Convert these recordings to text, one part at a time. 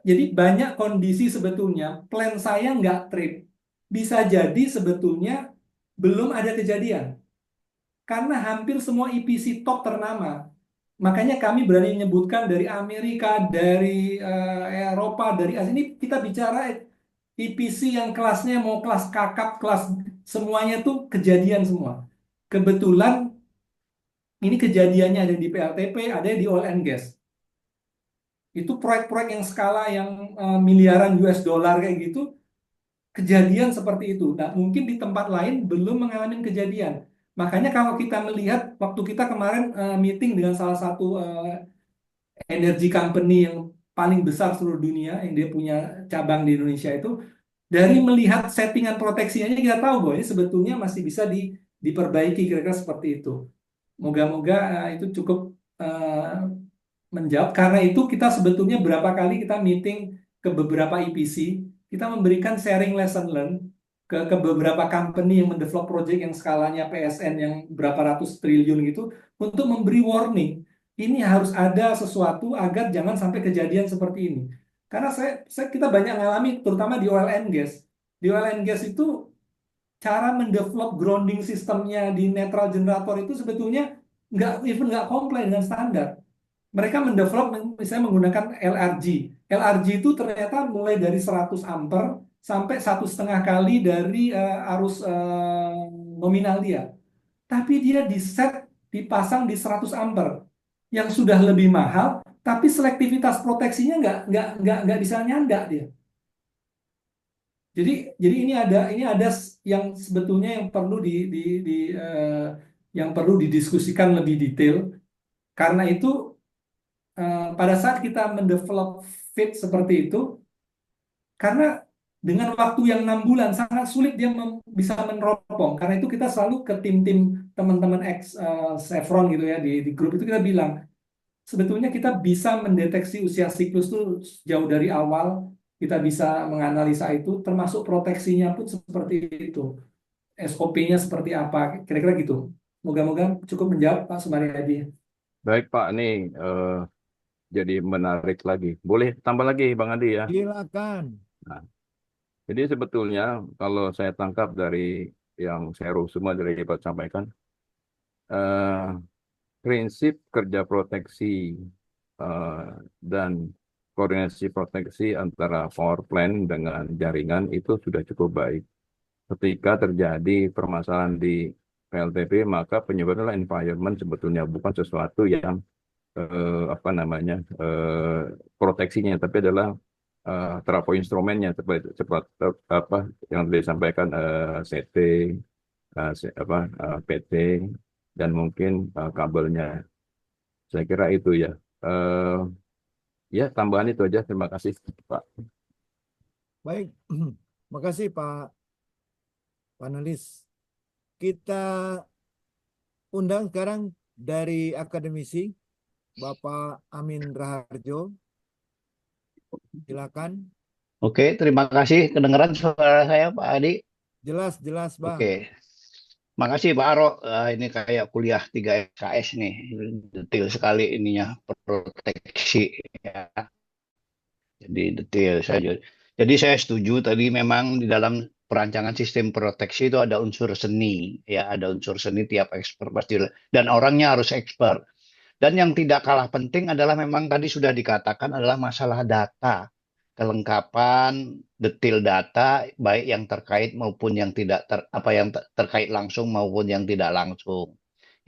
jadi banyak kondisi sebetulnya plan saya nggak trip. Bisa jadi sebetulnya belum ada kejadian. Karena hampir semua EPC top ternama. Makanya kami berani menyebutkan dari Amerika, dari Eropa, dari Asia. Ini kita bicara EPC yang kelasnya mau kelas kakap, kelas semuanya tuh kejadian semua. Kebetulan ini kejadiannya ada di PLTP, ada di oil and gas. Itu proyek-proyek yang skala yang miliaran US dollar kayak gitu, kejadian seperti itu. Nah, mungkin di tempat lain belum mengalami kejadian. Makanya kalau kita melihat waktu kita kemarin meeting dengan salah satu energy company yang paling besar seluruh dunia, yang dia punya cabang di Indonesia itu, dari melihat settingan proteksinya kita tahu bahwa ini sebetulnya masih bisa diperbaiki kira-kira seperti itu. Moga-moga itu cukup eh, menjawab. Karena itu kita sebetulnya berapa kali kita meeting ke beberapa EPC, kita memberikan sharing lesson learn ke beberapa company yang mendevelop project yang skalanya PSN yang berapa ratus triliun gitu, untuk memberi warning. Ini harus ada sesuatu agar jangan sampai kejadian seperti ini. Karena kita banyak ngalami, terutama di oil and gas. Di oil and gas itu cara mendevelop grounding sistemnya di netral generator itu sebetulnya nggak komplain dengan standar. Mereka mendevelop misalnya menggunakan LRG. LRG itu ternyata mulai dari 100 ampere sampai 1,5 kali dari arus nominal dia. Tapi dia dipasang di 100 ampere yang sudah lebih mahal, tapi selektivitas proteksinya nggak bisa nyanda dia. Jadi jadi ini ada yang sebetulnya yang perlu di yang perlu didiskusikan lebih detail. Karena itu pada saat kita mendevelop fit seperti itu, karena dengan waktu yang 6 bulan sangat sulit dia bisa meneropong. Karena itu kita selalu ke tim-tim teman-teman ex Chevron gitu ya di grup itu kita bilang sebetulnya kita bisa mendeteksi usia siklus itu jauh dari awal. Kita bisa menganalisa itu, termasuk proteksinya pun seperti itu. SOP-nya seperti apa, kira-kira gitu. Moga-moga cukup menjawab Pak Sumaryadi. Baik Pak, ini jadi menarik lagi. Boleh tambah lagi Bang Andi ya. Silakan. Nah, jadi sebetulnya kalau saya tangkap dari yang saya semua dari Pak sampaikan, eh, prinsip kerja proteksi eh, dan koordinasi proteksi antara power plant dengan jaringan itu sudah cukup baik. Ketika terjadi permasalahan di PLTP, maka penyebabnya adalah environment sebetulnya bukan sesuatu yang apa namanya proteksinya, tapi adalah trafo instrumennya seperti apa yang disampaikan CT, apa PT dan mungkin kabelnya. Saya kira itu ya. Eh, ya tambahan itu aja. Terima kasih Pak. Baik, makasih Pak panelis. Kita undang sekarang dari akademisi Bapak Amin Raharjo. Silakan. Oke, terima kasih. Kedengaran suara saya, Pak Adi? Jelas-jelas, Bang. Oke, makasih Pak Aro. Ini kayak kuliah 3 SKS nih. Detail sekali ininya, proteksi ya. Jadi detail saja. Jadi saya setuju tadi memang di dalam perancangan sistem proteksi itu ada unsur seni. Ya, ada unsur seni tiap expert pasti. Dan orangnya harus expert. Dan yang tidak kalah penting adalah memang tadi sudah dikatakan adalah masalah data, kelengkapan, detail data, baik yang terkait maupun yang tidak apa yang terkait langsung maupun yang tidak langsung.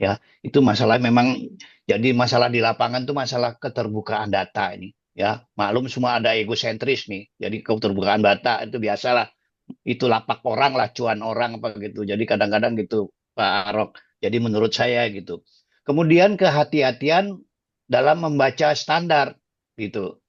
Ya, itu masalah memang jadi masalah di lapangan itu masalah keterbukaan data ini. Ya, maklum semua ada egosentris nih. Jadi keterbukaan data itu biasalah. Itu lapak orang lah, cuan orang apa gitu. Jadi kadang-kadang gitu Pak Arok. Jadi menurut saya gitu. Kemudian kehati-hatian dalam membaca standar gitu.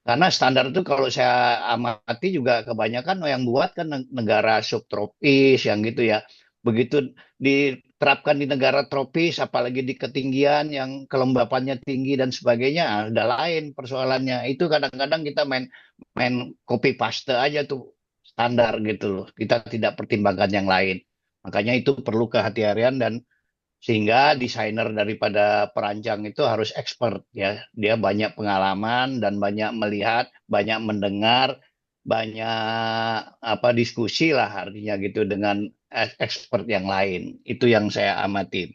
Karena standar itu kalau saya amati juga kebanyakan yang buat kan negara subtropis yang gitu ya. Begitu diterapkan di negara tropis, apalagi di ketinggian yang kelembapannya tinggi dan sebagainya, ada lain persoalannya. Itu kadang-kadang kita main main copy paste aja tuh standar gitu loh. Kita tidak pertimbangkan yang lain. Makanya itu perlu kehati-hatian dan Sehingga desainer daripada perancang itu harus expert ya. Dia banyak pengalaman dan banyak melihat, banyak mendengar, banyak diskusi lah artinya gitu dengan expert yang lain. Itu yang saya amati.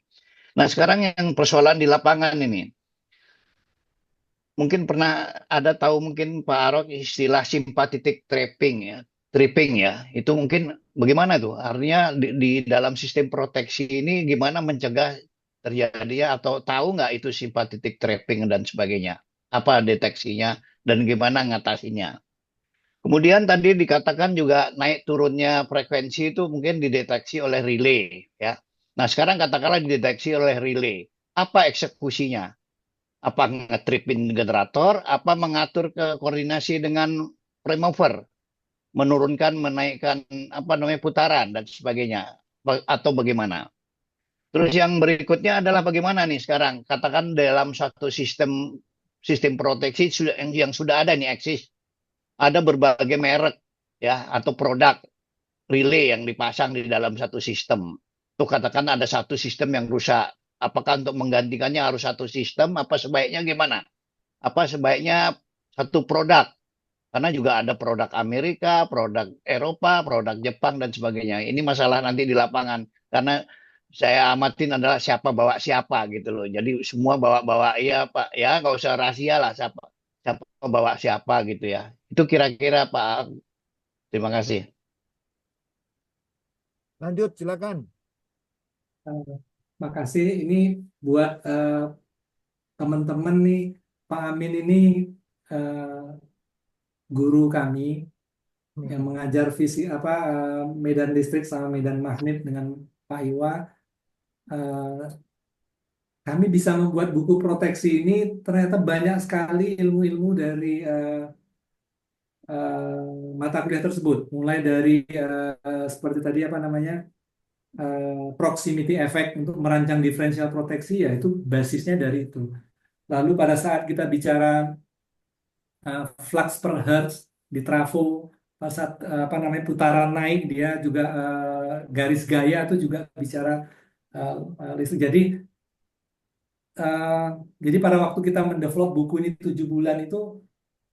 Nah, sekarang yang persoalan di lapangan ini. Mungkin pernah ada tahu mungkin Pak Arok istilah sympathetic trapping ya. Tripping ya. Itu mungkin bagaimana tuh? Artinya di dalam sistem proteksi ini gimana mencegah terjadinya atau tahu nggak itu sympathetic trapping dan sebagainya? Apa deteksinya dan gimana ngatasinya? Kemudian tadi dikatakan juga naik turunnya frekuensi itu mungkin dideteksi oleh relay ya. Nah, sekarang katakanlah dideteksi oleh relay. Apa eksekusinya? Apa ngetripin generator, apa mengatur ke koordinasi dengan prime mover, menurunkan, menaikkan putaran dan sebagainya, atau bagaimana? Terus yang berikutnya adalah bagaimana nih sekarang? Katakan dalam satu sistem proteksi yang sudah ada nih eksis, ada berbagai merek ya atau produk relay yang dipasang di dalam satu sistem. Tuh katakan ada satu sistem yang rusak. Apakah untuk menggantikannya harus satu sistem? Apa sebaiknya gimana? Apa sebaiknya satu produk? Karena juga ada produk Amerika, produk Eropa, produk Jepang dan sebagainya. Ini masalah nanti di lapangan. Karena saya amatin adalah siapa bawa siapa gitu loh. Jadi semua bawa-bawa ya Pak, ya nggak usah rahasia lah siapa bawa siapa gitu ya. Itu kira-kira Pak. Terima kasih. Lanjut, silakan. Makasih ini buat teman-teman nih, Pak Amin ini guru kami yang mengajar medan listrik sama medan magnet dengan Pak Iwa. Kami bisa membuat buku proteksi ini, ternyata banyak sekali ilmu-ilmu dari mata kuliah tersebut, mulai dari seperti tadi proximity effect untuk merancang diferensial proteksi, ya itu basisnya dari itu. Lalu pada saat kita bicara flux per hertz di trafo, saat putaran naik, dia juga garis gaya itu juga bicara listrik. Jadi pada waktu kita mendevelop buku ini 7 bulan itu,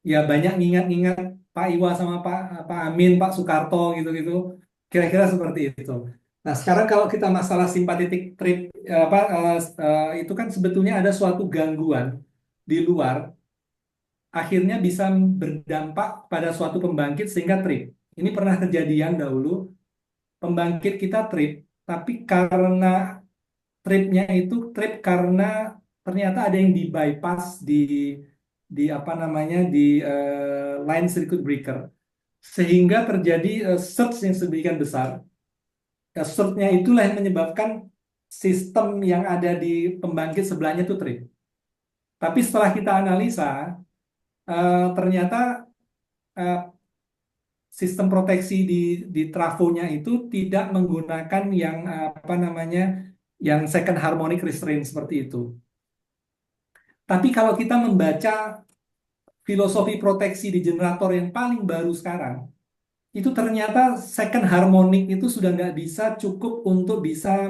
ya banyak ngingat-ngingat Pak Iwa sama Pak Amin, Pak Soekarto gitu-gitu, kira-kira seperti itu. Nah, sekarang kalau kita masalah simpatetik trip, itu kan sebetulnya ada suatu gangguan di luar, akhirnya bisa berdampak pada suatu pembangkit sehingga trip. Ini pernah kejadian dahulu, pembangkit kita trip, tapi karena tripnya itu trip karena ternyata ada yang di bypass di line circuit breaker, sehingga terjadi surge yang sedemikian besar. Surge-nya itulah yang menyebabkan sistem yang ada di pembangkit sebelahnya itu trip. Tapi setelah kita analisa, ternyata sistem proteksi di trafonya itu tidak menggunakan yang second harmonic restraint seperti itu. Tapi kalau kita membaca filosofi proteksi di generator yang paling baru sekarang, itu ternyata second harmonic itu sudah nggak bisa cukup untuk bisa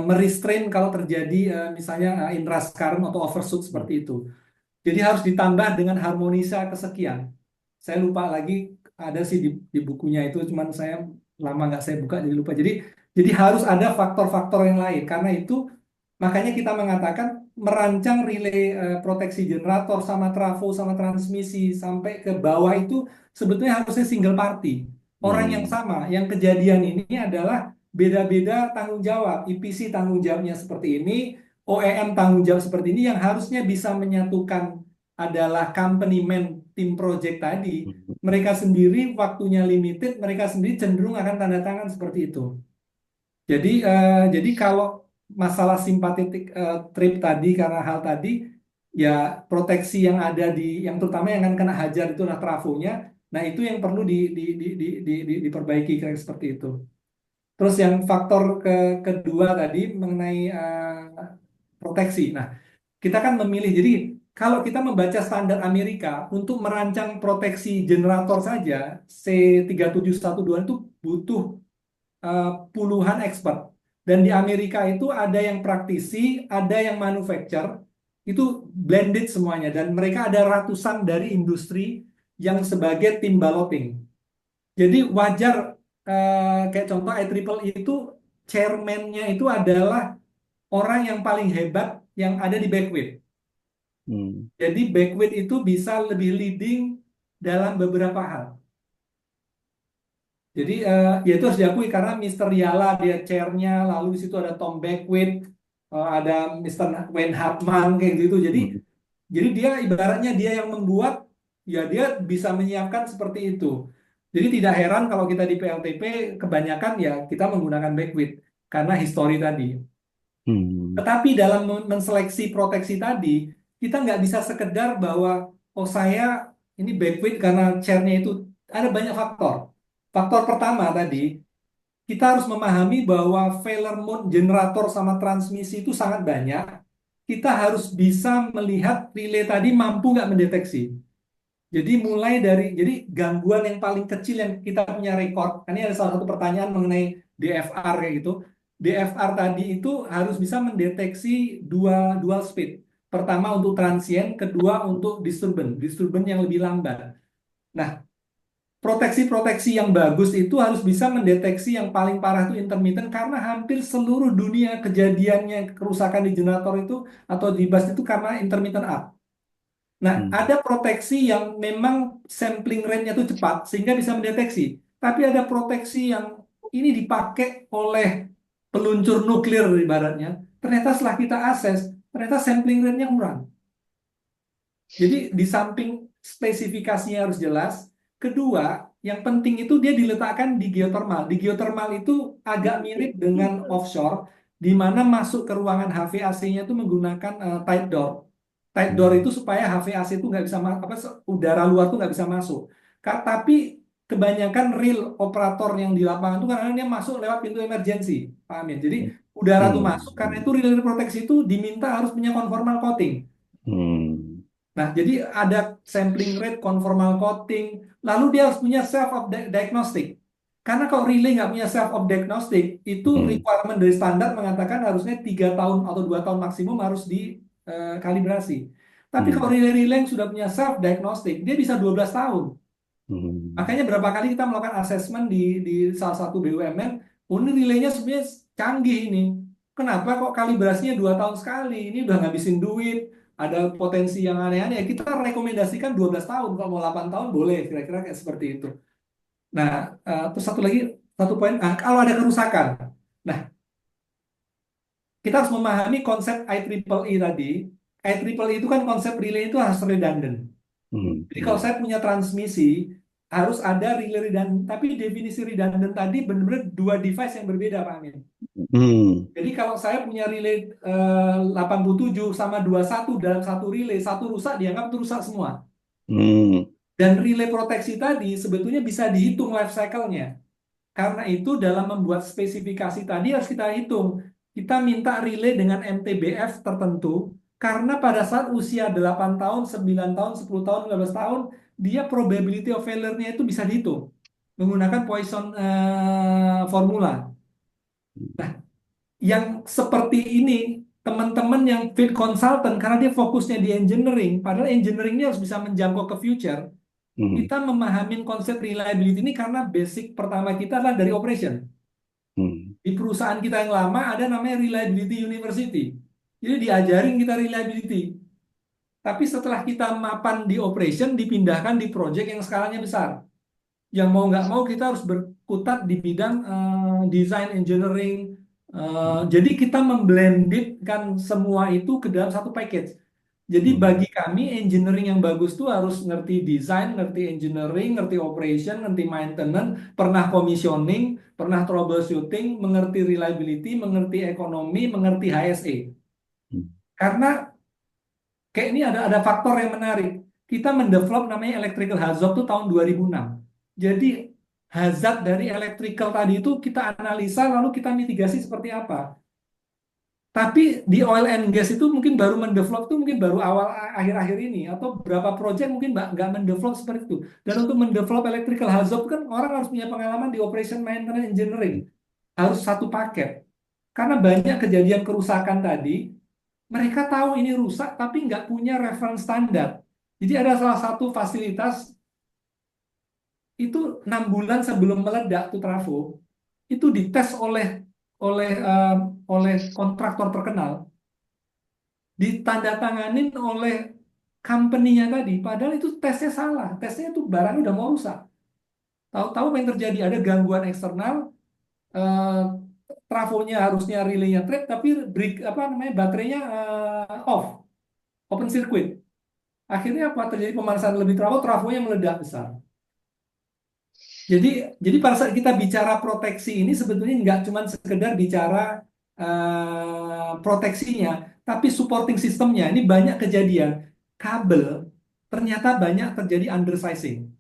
merestrain kalau terjadi misalnya inrush current atau overshoot seperti itu. Jadi harus ditambah dengan harmonisa kesekian. Saya lupa lagi, ada sih di bukunya itu, cuman saya lama nggak saya buka jadi lupa. Jadi harus ada faktor-faktor yang lain. Karena itu makanya kita mengatakan merancang relay proteksi generator sama trafo sama transmisi sampai ke bawah itu sebetulnya harusnya single party. Orang yang sama, yang kejadian ini adalah beda-beda tanggung jawab. EPC tanggung jawabnya seperti ini, OEM tanggung jawab seperti ini, yang harusnya bisa menyatukan adalah company man tim project tadi. Mereka sendiri waktunya limited, mereka sendiri cenderung akan tanda tangan seperti itu. Jadi kalau masalah simpatetik trip tadi, karena hal tadi, ya proteksi yang ada yang terutama yang akan kena hajar itu adalah trafonya. Nah, itu yang perlu diperbaiki kayak seperti itu. Terus yang faktor kedua tadi mengenai proteksi. Nah, kita kan memilih. Jadi kalau kita membaca standar Amerika untuk merancang proteksi generator saja, C3712 itu butuh puluhan expert. Dan di Amerika itu ada yang praktisi, ada yang manufacture, itu blended semuanya. Dan mereka ada ratusan dari industri yang sebagai tim balloting. Jadi wajar kayak contoh IEEE itu chairman-nya itu adalah orang yang paling hebat yang ada di Beckwith. Hmm. Jadi Beckwith itu bisa lebih leading dalam beberapa hal. Jadi ya itu harus diakui karena Mr. Yala dia chairnya, lalu di situ ada Tom Beckwith, ada Mr. Wayne Hartman kayak gitu. Jadi Hmm. Jadi dia ibaratnya dia yang membuat, ya dia bisa menyiapkan seperti itu. Jadi tidak heran kalau kita di PLTP kebanyakan ya kita menggunakan Beckwith karena histori tadi. Hmm. Tetapi dalam menseleksi proteksi tadi, kita nggak bisa sekedar bahwa oh saya ini Beckwith karena chairnya itu ada banyak faktor. Faktor pertama tadi, kita harus memahami bahwa failure mode generator sama transmisi itu sangat banyak. Kita harus bisa melihat relay tadi mampu nggak mendeteksi. Jadi mulai dari, jadi gangguan yang paling kecil yang kita punya record, ini ada salah satu pertanyaan mengenai DFR kayak gitu. DFR tadi itu harus bisa mendeteksi dual speed. Pertama untuk transient, kedua untuk disturbance yang lebih lambat. Nah, proteksi-proteksi yang bagus itu harus bisa mendeteksi yang paling parah itu intermittent karena hampir seluruh dunia kejadiannya kerusakan di generator itu atau di bus itu karena intermittent up. Nah, Hmm. ada proteksi yang memang sampling rate-nya itu cepat sehingga bisa mendeteksi. Tapi ada proteksi yang ini dipakai oleh peluncur nuklir ibaratnya. Ternyata setelah kita akses, ternyata sampling rate-nya kurang. Jadi di samping spesifikasinya harus jelas, kedua, yang penting itu dia diletakkan di geothermal. Di geothermal itu agak mirip dengan offshore, di mana masuk ke ruangan HVAC-nya itu menggunakan tight door. Tight door itu supaya HVAC itu nggak bisa udara luar tuh nggak bisa masuk. Tapi kebanyakan real operator yang di lapangan itu karena dia masuk lewat pintu emergency, paham ya? Jadi udara tuh masuk, karena itu relay proteksi itu diminta harus punya conformal coating. Hmm. Nah, jadi ada sampling rate, conformal coating, lalu dia harus punya self of diagnostic. Karena kalau relay nggak punya self of diagnostic, itu requirement dari standar mengatakan harusnya 3 tahun atau 2 tahun maksimum harus dikalibrasi. Tapi kalau relay-relay yang sudah punya self diagnostic, dia bisa 12 tahun. Makanya berapa kali kita melakukan assessment di salah satu BUMN, oh ini relaynya sebenarnya canggih ini. Kenapa kok kalibrasinya 2 tahun sekali? Ini udah ngabisin duit, ada potensi yang aneh-aneh. Ya kita rekomendasikan 12 tahun, kalau mau 8 tahun boleh, kira-kira kayak seperti itu. Nah, terus satu lagi, satu poin, kalau ada kerusakan. Nah, kita harus memahami konsep IEEE tadi. IEEE itu kan konsep relay itu harus redundant. Jadi kalau saya punya transmisi, harus ada relay redundant. Tapi definisi redundant tadi benar-benar dua device yang berbeda, Pak Amin. Jadi kalau saya punya relay 87 sama 21 dalam satu relay, satu rusak dianggap itu rusak semua. Dan relay proteksi tadi sebetulnya bisa dihitung life cycle-nya. Karena itu dalam membuat spesifikasi tadi harus kita hitung. Kita minta relay dengan MTBF tertentu, karena pada saat usia 8 tahun, 9 tahun, 10 tahun, 15 tahun, dia probability of failure-nya itu bisa dihitung menggunakan Poisson formula. Nah, yang seperti ini, teman-teman yang field consultant, karena dia fokusnya di engineering, padahal engineering-nya harus bisa menjangkau ke future, kita memahami konsep reliability ini karena basic pertama kita adalah dari operation. Di perusahaan kita yang lama ada namanya Reliability University. Jadi diajarin kita reliability. Tapi setelah kita mapan di operation, dipindahkan di project yang skalanya besar. Yang mau nggak mau kita harus berkutat di bidang design engineering. Jadi kita memblendedkan semua itu ke dalam satu package. Jadi bagi kami engineering yang bagus tuh harus ngerti desain, ngerti engineering, ngerti operation, ngerti maintenance, pernah commissioning, pernah troubleshooting, mengerti reliability, mengerti ekonomi, mengerti HSE. Karena kayak ini ada faktor yang menarik. Kita mendevelop namanya electrical hazard tuh tahun 2006. Jadi hazard dari electrical tadi itu kita analisa lalu kita mitigasi seperti apa. Tapi di oil and gas itu mungkin baru mendevelop itu mungkin baru awal akhir-akhir ini atau berapa project mungkin nggak mendevelop seperti itu. Dan untuk mendevelop electrical hazard kan orang harus punya pengalaman di operation maintenance engineering. Harus satu paket. Karena banyak kejadian kerusakan tadi, mereka tahu ini rusak tapi nggak punya reference standar. Jadi ada salah satu fasilitas itu 6 bulan sebelum meledak tuh trafo, itu dites oleh eh, oleh kontraktor terkenal, ditandatanganin oleh company-nya tadi. Padahal itu tesnya salah, tesnya itu barang udah mau rusak. Tahu-tahu apa yang terjadi? Ada gangguan eksternal, eh, trafonya harusnya relaynya trip, tapi apa namanya baterainya off, open circuit. Akhirnya apa terjadi pemanasan lebih trafonya meledak besar. Jadi pada saat kita bicara proteksi ini sebetulnya nggak cuma sekedar bicara proteksinya, tapi supporting sistemnya. Ini banyak kejadian kabel ternyata banyak terjadi undersizing.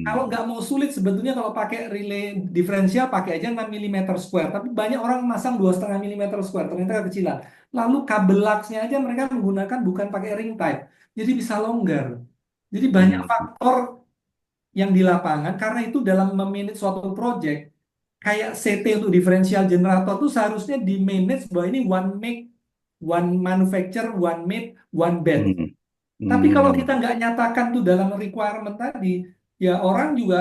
Kalau nggak mau sulit sebetulnya kalau pakai relay diferensial pakai aja 6 mm square. Tapi banyak orang masang 2,5 mm square, ternyata kecilan. Lalu kabel luxnya aja mereka menggunakan bukan pakai ring type. Jadi bisa longgar. Jadi banyak faktor yang di lapangan karena itu dalam memanage suatu project kayak CT untuk diferensial generator itu seharusnya di manage bahwa ini one make, one manufacture, one made, one batch. Tapi kalau kita nggak nyatakan tuh dalam requirement tadi, ya orang juga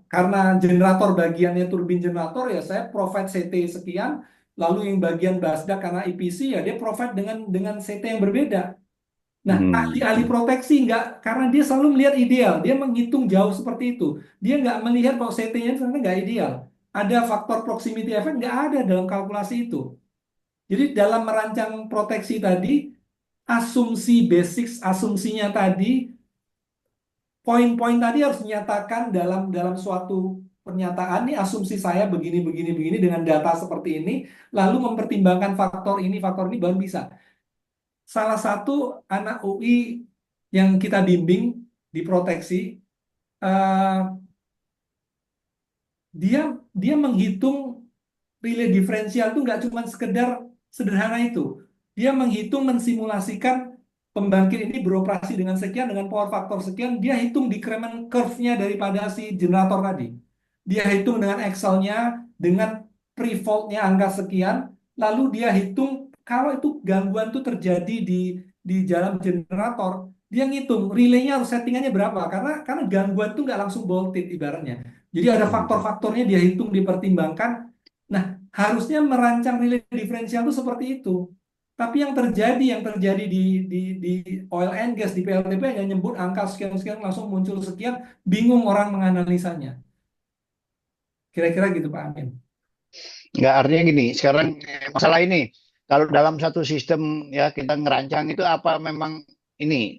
karena generator bagiannya turbin generator ya saya provide CT sekian, lalu yang bagian basdak karena EPC ya dia provide dengan CT yang berbeda. Nah, ahli-ahli proteksi nggak, karena dia selalu melihat ideal, dia menghitung jauh seperti itu. Dia nggak melihat bahwa CT-nya ternyata nggak ideal. Ada faktor proximity effect nggak ada dalam kalkulasi itu. Jadi dalam merancang proteksi tadi, asumsi basics, asumsinya tadi, poin-poin tadi harus dinyatakan dalam suatu pernyataan. Ini asumsi saya begini, begini, begini dengan data seperti ini, lalu mempertimbangkan faktor ini baru bisa. Salah satu anak UI yang kita bimbing di proteksi, eh, dia dia menghitung relay diferensial itu nggak cuma sekedar sederhana itu. Dia menghitung mensimulasikan pembangkit ini beroperasi dengan sekian dengan power factor sekian. Dia hitung decrement curve-nya daripada si generator tadi. Dia hitung dengan Excel-nya dengan pre-fault-nya angka sekian. Lalu dia hitung kalau itu gangguan itu terjadi di dalam generator, dia ngitung relaynya harus settingannya berapa karena gangguan itu nggak langsung voltage ibaratnya. Jadi ada faktor-faktornya dia hitung dipertimbangkan. Nah, harusnya merancang relay diferensial itu seperti itu. Tapi yang terjadi di oil and gas di PLTP hanya nyebut angka sekian-sekian langsung muncul sekian, bingung orang menganalisanya. Kira-kira gitu Pak Amin. Nggak, artinya gini, sekarang masalah ini, kalau dalam satu sistem ya kita ngerancang itu apa memang ini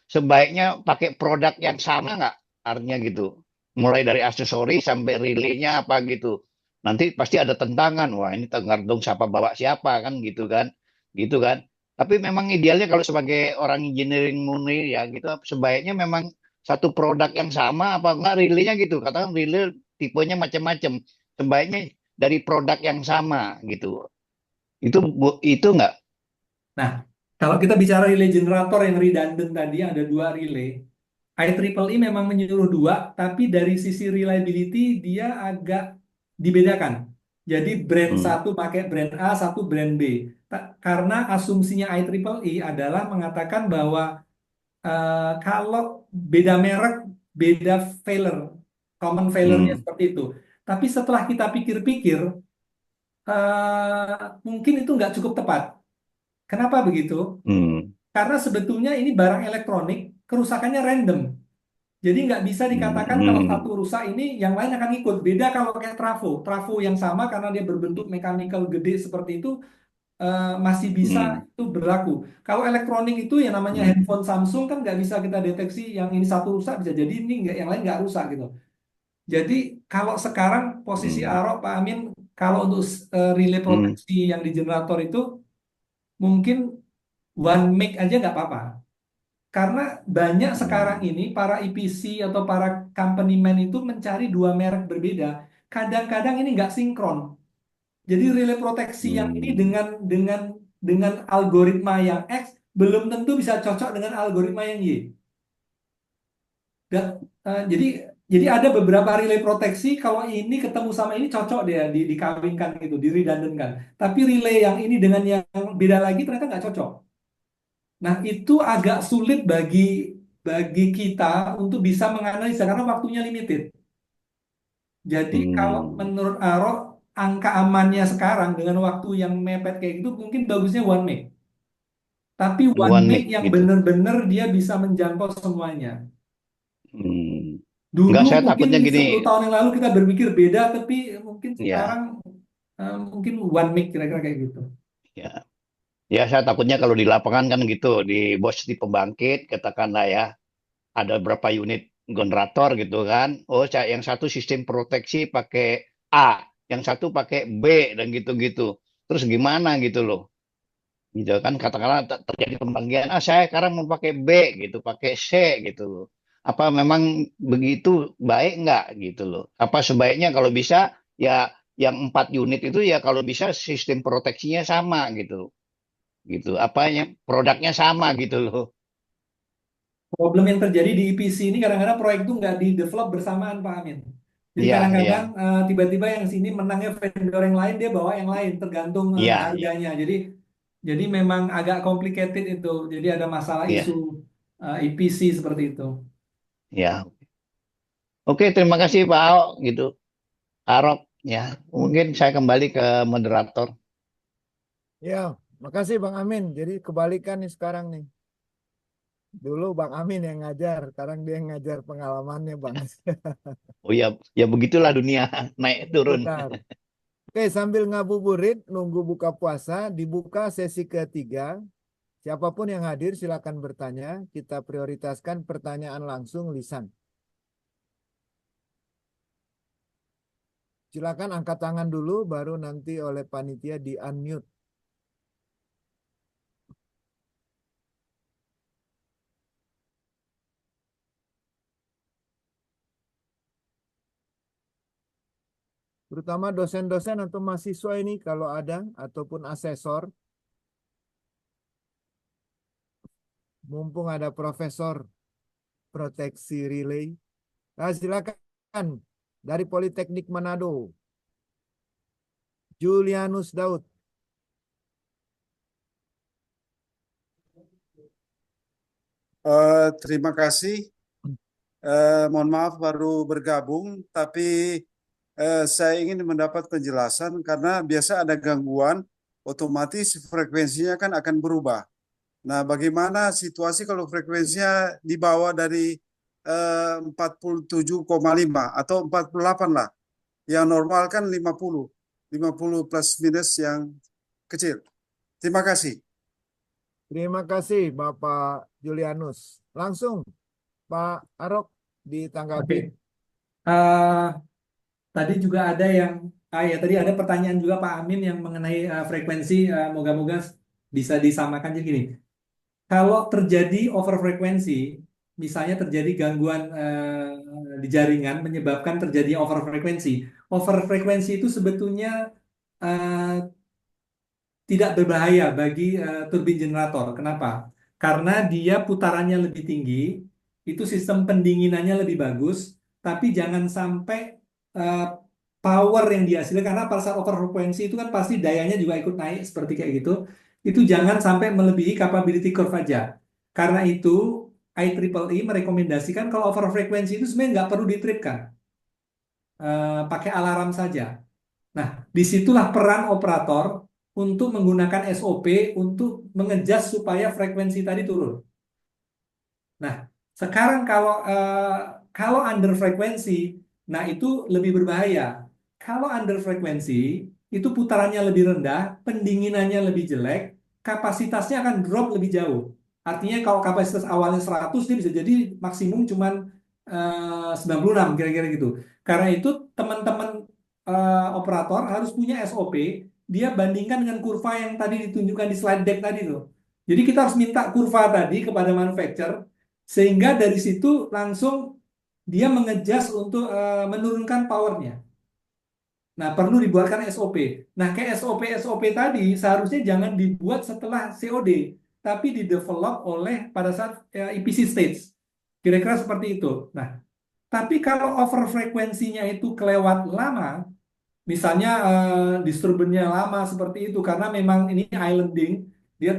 sebaiknya pakai produk yang sama nggak? Artinya gitu. Mulai dari aksesori sampai relaynya apa gitu. Nanti pasti ada tentangan. Wah, ini tergantung siapa bawa siapa kan gitu kan. Gitu kan. Tapi memang idealnya kalau sebagai orang engineering murni ya gitu sebaiknya memang satu produk yang sama apa enggak relaynya gitu. Katakan relay tipenya macam-macam. Sebaiknya dari produk yang sama gitu. Itu enggak? Nah, kalau kita bicara relay generator yang redundant tadi ada 2 relay. IEEE memang menyuruh 2, tapi dari sisi reliability dia agak dibedakan. Jadi brand satu pakai brand A, satu brand B. Karena asumsinya IEEE adalah mengatakan bahwa kalau beda merek, beda failure, common failure-nya seperti itu. Tapi setelah kita pikir-pikir, mungkin itu nggak cukup tepat. Kenapa begitu? Karena sebetulnya ini barang elektronik, kerusakannya random. Jadi nggak bisa dikatakan kalau satu rusak ini yang lain akan ikut. Beda kalau kayak trafo. Trafo yang sama karena dia berbentuk mechanical gede seperti itu masih bisa itu berlaku. Kalau elektronik itu yang namanya handphone Samsung kan nggak bisa kita deteksi yang ini satu rusak bisa jadi ini nggak yang lain nggak rusak gitu. Jadi kalau sekarang posisi Arok Pak Amin kalau untuk relay proteksi yang di generator itu mungkin one make aja nggak apa-apa. Karena banyak sekarang ini para EPC atau para company man itu mencari 2 merek berbeda. Kadang-kadang ini nggak sinkron. Jadi relay proteksi yang ini dengan algoritma yang X belum tentu bisa cocok dengan algoritma yang Y. Jadi ada beberapa relay proteksi, kalau ini ketemu sama ini cocok dia dikawinkan gitu, diredundankan. Tapi relay yang ini dengan yang beda lagi ternyata nggak cocok. Nah, itu agak sulit bagi kita untuk bisa menganalisa karena waktunya limited. Jadi kalau Hmm, menurut Aro, angka amannya sekarang dengan waktu yang mepet kayak gitu mungkin bagusnya 1 meg. Tapi 1 meg 1 meg yang gitu. benar-benar dia bisa menjangkau semuanya. Hmm. Dulu Enggak, saya mungkin takutnya gini, 10 tahun yang lalu kita berpikir beda, tapi mungkin sekarang ya, mungkin 1 meg kira-kira kayak gitu. ya, ya saya takutnya kalau di lapangan kan gitu, di bos di pembangkit katakanlah ya, ada berapa unit generator gitu kan. Oh, yang satu sistem proteksi pakai A, yang satu pakai B dan gitu-gitu. Terus gimana gitu loh. Gitu kan katakanlah terjadi pembangkitan, saya sekarang mau pakai B gitu, pakai C gitu loh. Apa memang begitu baik nggak gitu loh. Apa sebaiknya kalau bisa ya yang 4 unit itu ya kalau bisa sistem proteksinya sama gitu loh. Gitu. Apanya produknya sama gitu loh. Problem yang terjadi di EPC ini kadang-kadang proyek itu nggak di-develop bersamaan, Pak Amin. Jadi Iya, kadang-kadang iya. tiba-tiba yang sini menangnya vendor yang lain, dia bawa yang lain, tergantung Iya, iya. harganya. Jadi memang agak complicated itu. Jadi ada masalah isu Iya, EPC seperti itu. iya. Oke, terima kasih Pak Ahok gitu. Arok ya. Mungkin saya kembali ke moderator. Ya, makasih Bang Amin. Jadi kebalikan nih sekarang nih. Dulu Bang Amin yang ngajar, sekarang dia yang ngajar pengalamannya Bang. Oh ya, ya begitulah dunia naik turun. Benar. Oke, sambil ngabuburit, nunggu buka puasa, dibuka sesi ketiga. Siapapun yang hadir silakan bertanya. Kita prioritaskan pertanyaan langsung lisan. Silakan angkat tangan dulu, baru nanti oleh panitia di unmute. Terutama dosen-dosen atau mahasiswa ini kalau ada, ataupun asesor. Mumpung ada profesor proteksi relay. Nah, silakan dari Politeknik Manado, Julianus Daud. Terima kasih. Mohon maaf baru bergabung, tapi saya ingin mendapat penjelasan karena biasa ada gangguan, otomatis frekuensinya kan akan berubah. Nah, bagaimana situasi kalau frekuensinya di bawah dari 47,5 atau 48 lah. Yang normal kan 50. 50 plus minus yang kecil. Terima kasih. Terima kasih Bapak Julianus. Langsung Pak Arok ditanggapi. Oke. Eh, Tadi juga ada yang, ya tadi ada pertanyaan juga Pak Amin yang mengenai frekuensi, moga-moga bisa disamakan. Jadi gini, kalau terjadi overfrekuensi, misalnya terjadi gangguan di jaringan menyebabkan terjadi overfrekuensi. Overfrekuensi itu sebetulnya eh, tidak berbahaya bagi turbin generator. Kenapa? Karena dia putarannya lebih tinggi, itu sistem pendinginannya lebih bagus, tapi jangan sampai eh, power yang dihasilkan, karena pada saat overfrekuensi itu kan pasti dayanya juga ikut naik seperti kayak gitu. Itu jangan sampai melebihi capability curve aja. Karena itu IEEE merekomendasikan kalau overfrekuensi itu sebenarnya nggak perlu ditripkan, pakai alarm saja. Nah, disitulah peran operator untuk menggunakan SOP untuk mengejas supaya frekuensi tadi turun. Nah, sekarang kalau under frekuensi, nah itu lebih berbahaya. Kalau under frekuensi, itu putarannya lebih rendah, pendinginannya lebih jelek, kapasitasnya akan drop lebih jauh. Artinya kalau kapasitas awalnya 100, dia bisa jadi maksimum cuman 96 kira-kira gitu. Karena itu teman-teman operator harus punya SOP, dia bandingkan dengan kurva yang tadi ditunjukkan di slide deck tadi tuh. Jadi kita harus minta kurva tadi kepada manufacturer, sehingga dari situ langsung dia mengejas untuk menurunkan powernya. Nah, perlu dibuatkan SOP. Nah, kayak SOP tadi seharusnya jangan dibuat setelah COD, tapi didevelop oleh pada saat EPC stage. Kira-kira seperti itu. Nah, Tapi kalau over frekuensinya itu kelewat lama, misalnya disturbannya lama seperti itu karena memang ini islanding, dia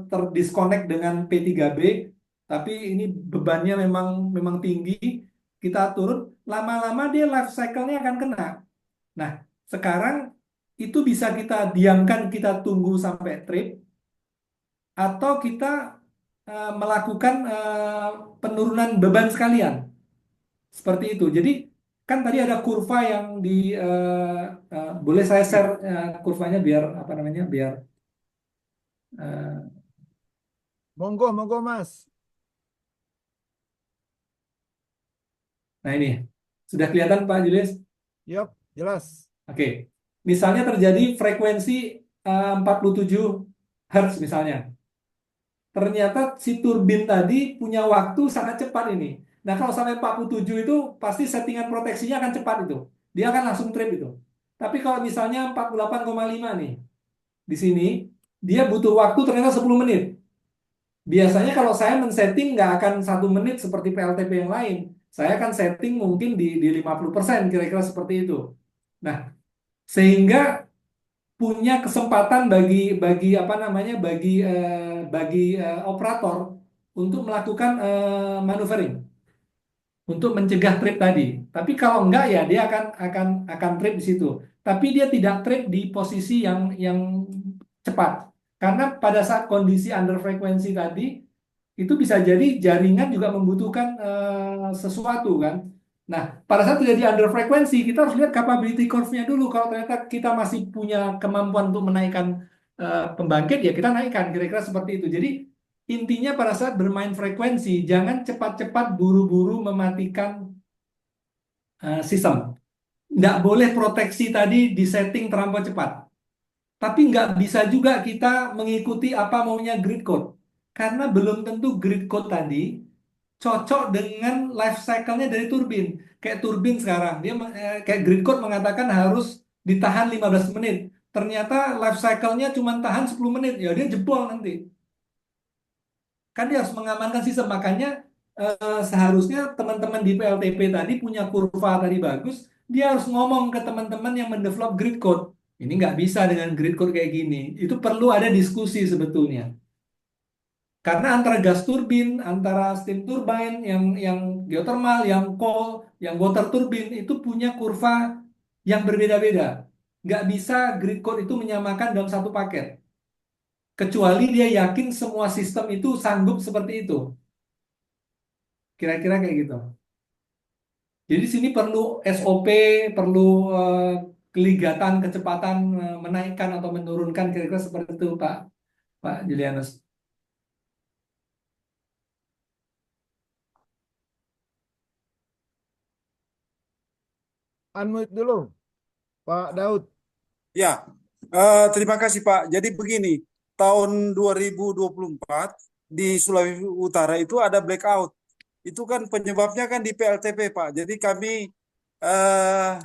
terdisconnect dengan P3B, tapi ini bebannya memang memang tinggi, kita turun, lama-lama dia life cycle-nya akan kena. Nah, sekarang itu bisa kita diamkan, kita tunggu sampai trip, atau kita melakukan penurunan beban sekalian. Seperti itu. Jadi kan tadi ada kurva yang boleh saya share kurvanya biar apa namanya biar eh, Monggo, monggo Mas. nah ini sudah kelihatan Pak Julius. Yuk, jelas. Oke. Misalnya terjadi frekuensi 47 Hz misalnya. Ternyata si turbin tadi punya waktu sangat cepat ini. Nah, kalau sampai 47 itu pasti settingan proteksinya akan cepat itu. Dia akan langsung trip itu. Tapi kalau misalnya 48,5 nih, di sini dia butuh waktu ternyata 10 menit. Biasanya kalau saya men-setting nggak akan 1 menit seperti PLTP yang lain. Saya akan setting mungkin di 50% kira-kira seperti itu. Nah, sehingga punya kesempatan bagi apa namanya bagi operator untuk melakukan maneuvering untuk mencegah trip tadi. Tapi kalau enggak ya dia akan trip di situ. Tapi dia tidak trip di posisi yang cepat. Karena pada saat kondisi under frekuensi tadi itu bisa jadi jaringan juga membutuhkan sesuatu kan. Nah, pada saat terjadi under frekuensi, kita harus lihat capability curve-nya dulu. Kalau ternyata kita masih punya kemampuan untuk menaikkan pembangkit, ya kita naikkan. Kira-kira seperti itu. Jadi, intinya pada saat bermain frekuensi, jangan cepat-cepat buru-buru mematikan sistem. Nggak boleh proteksi tadi disetting terlampau cepat. Tapi nggak bisa juga kita mengikuti apa maunya grid code. Karena belum tentu grid code tadi cocok dengan life cycle-nya dari turbin. Kayak turbin sekarang, kayak grid code mengatakan harus ditahan 15 menit. Ternyata life cycle-nya cuma tahan 10 menit. Ya dia jebol nanti. Kan dia harus mengamankan sistem. Makanya seharusnya teman-teman di PLTP tadi punya kurva tadi bagus. Dia harus ngomong ke teman-teman yang mendevelop grid code. Ini nggak bisa dengan grid code kayak gini. Itu perlu ada diskusi sebetulnya. Karena antara gas turbin, antara steam turbine, yang geothermal, yang coal, yang water turbine itu punya kurva yang berbeda-beda. Nggak bisa grid code itu menyamakan dalam satu paket. Kecuali dia yakin semua sistem itu sanggup seperti itu. Kira-kira kayak gitu. Jadi di sini perlu SOP, perlu eh, keligatan, kecepatan menaikkan atau menurunkan kira-kira seperti itu Pak Julianus. Unmute dulu, Pak Daud. Ya, terima kasih Pak. Jadi begini, tahun 2024 di Sulawesi Utara itu ada blackout. Itu kan penyebabnya kan di PLTP Pak. Jadi kami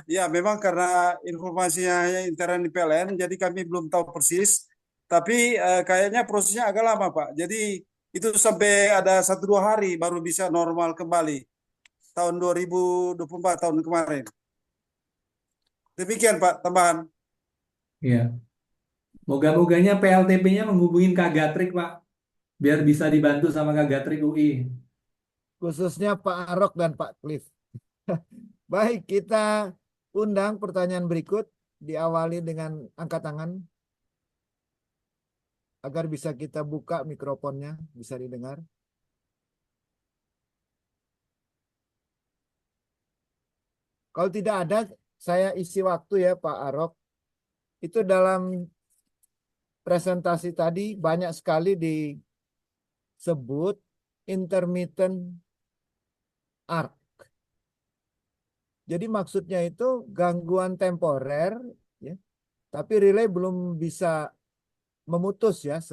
ya memang karena informasinya hanya intern di PLN, jadi kami belum tahu persis. Tapi kayaknya prosesnya agak lama Pak. Jadi itu sampai ada 1-2 hari baru bisa normal kembali. Tahun 2024 tahun kemarin. Demikian Pak tambahan. Iya. Moga-moganya PLTP-nya menghubungin Kak Gatrik, Pak. Biar bisa dibantu sama Kak Gatrik UI. Khususnya Pak Arok dan Pak Cliff. Baik, kita undang pertanyaan berikut. Diawali dengan angkat tangan. Agar bisa kita buka mikrofonnya, bisa didengar. Kalau tidak ada, saya isi waktu ya Pak Arok. Itu dalam presentasi tadi banyak sekali disebut intermittent arc. Jadi maksudnya itu gangguan temporer, ya, tapi relay belum bisa memutus ya.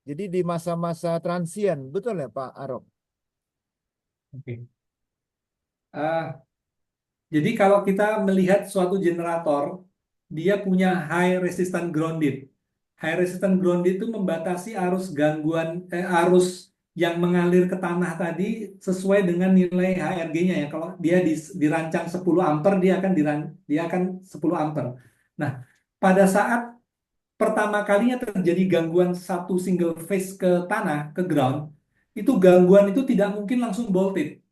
Jadi di masa-masa transient, betul ya Pak Arok? Oke. Jadi kalau kita melihat suatu generator, dia punya high resistant grounded. High resistant grounded itu membatasi arus yang mengalir ke tanah tadi sesuai dengan nilai HRG-nya ya. Kalau dia dirancang 10 ampere, dia akan 10 ampere. Nah, pada saat pertama kalinya terjadi gangguan satu single phase ke tanah, ke ground, itu gangguan itu tidak mungkin langsung voltage.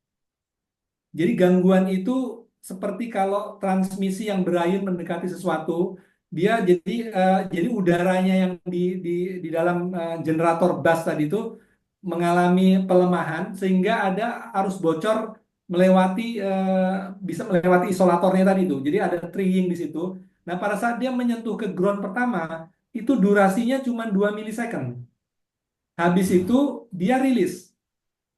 Jadi gangguan itu seperti kalau transmisi yang berayun mendekati sesuatu, dia jadi udaranya yang di dalam generator bus tadi itu mengalami pelemahan sehingga ada arus bocor melewati bisa melewati isolatornya tadi itu. Jadi ada trailing di situ. Nah, pada saat dia menyentuh ke ground pertama, itu durasinya cuma 2 milisecond. Habis itu dia rilis.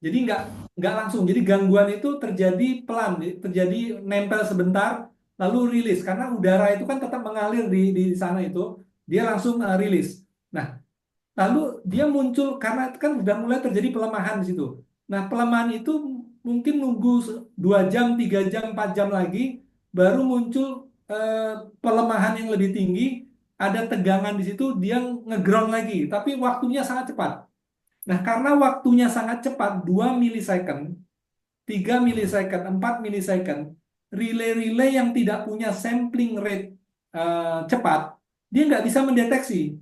Jadi nggak langsung. Jadi gangguan itu terjadi pelan, terjadi nempel sebentar, lalu rilis. Karena udara itu kan tetap mengalir di sana itu, dia langsung rilis. Nah, lalu dia muncul karena kan udah mulai terjadi pelemahan di situ. Nah, pelemahan itu mungkin nunggu 2 jam, 3 jam, 4 jam lagi, baru muncul pelemahan yang lebih tinggi, ada tegangan di situ, dia ngeground lagi. Tapi waktunya sangat cepat. Nah, karena waktunya sangat cepat, 2 milisecond, 3 milisecond, 4 milisecond, relay-relay yang tidak punya sampling rate cepat, dia nggak bisa mendeteksi.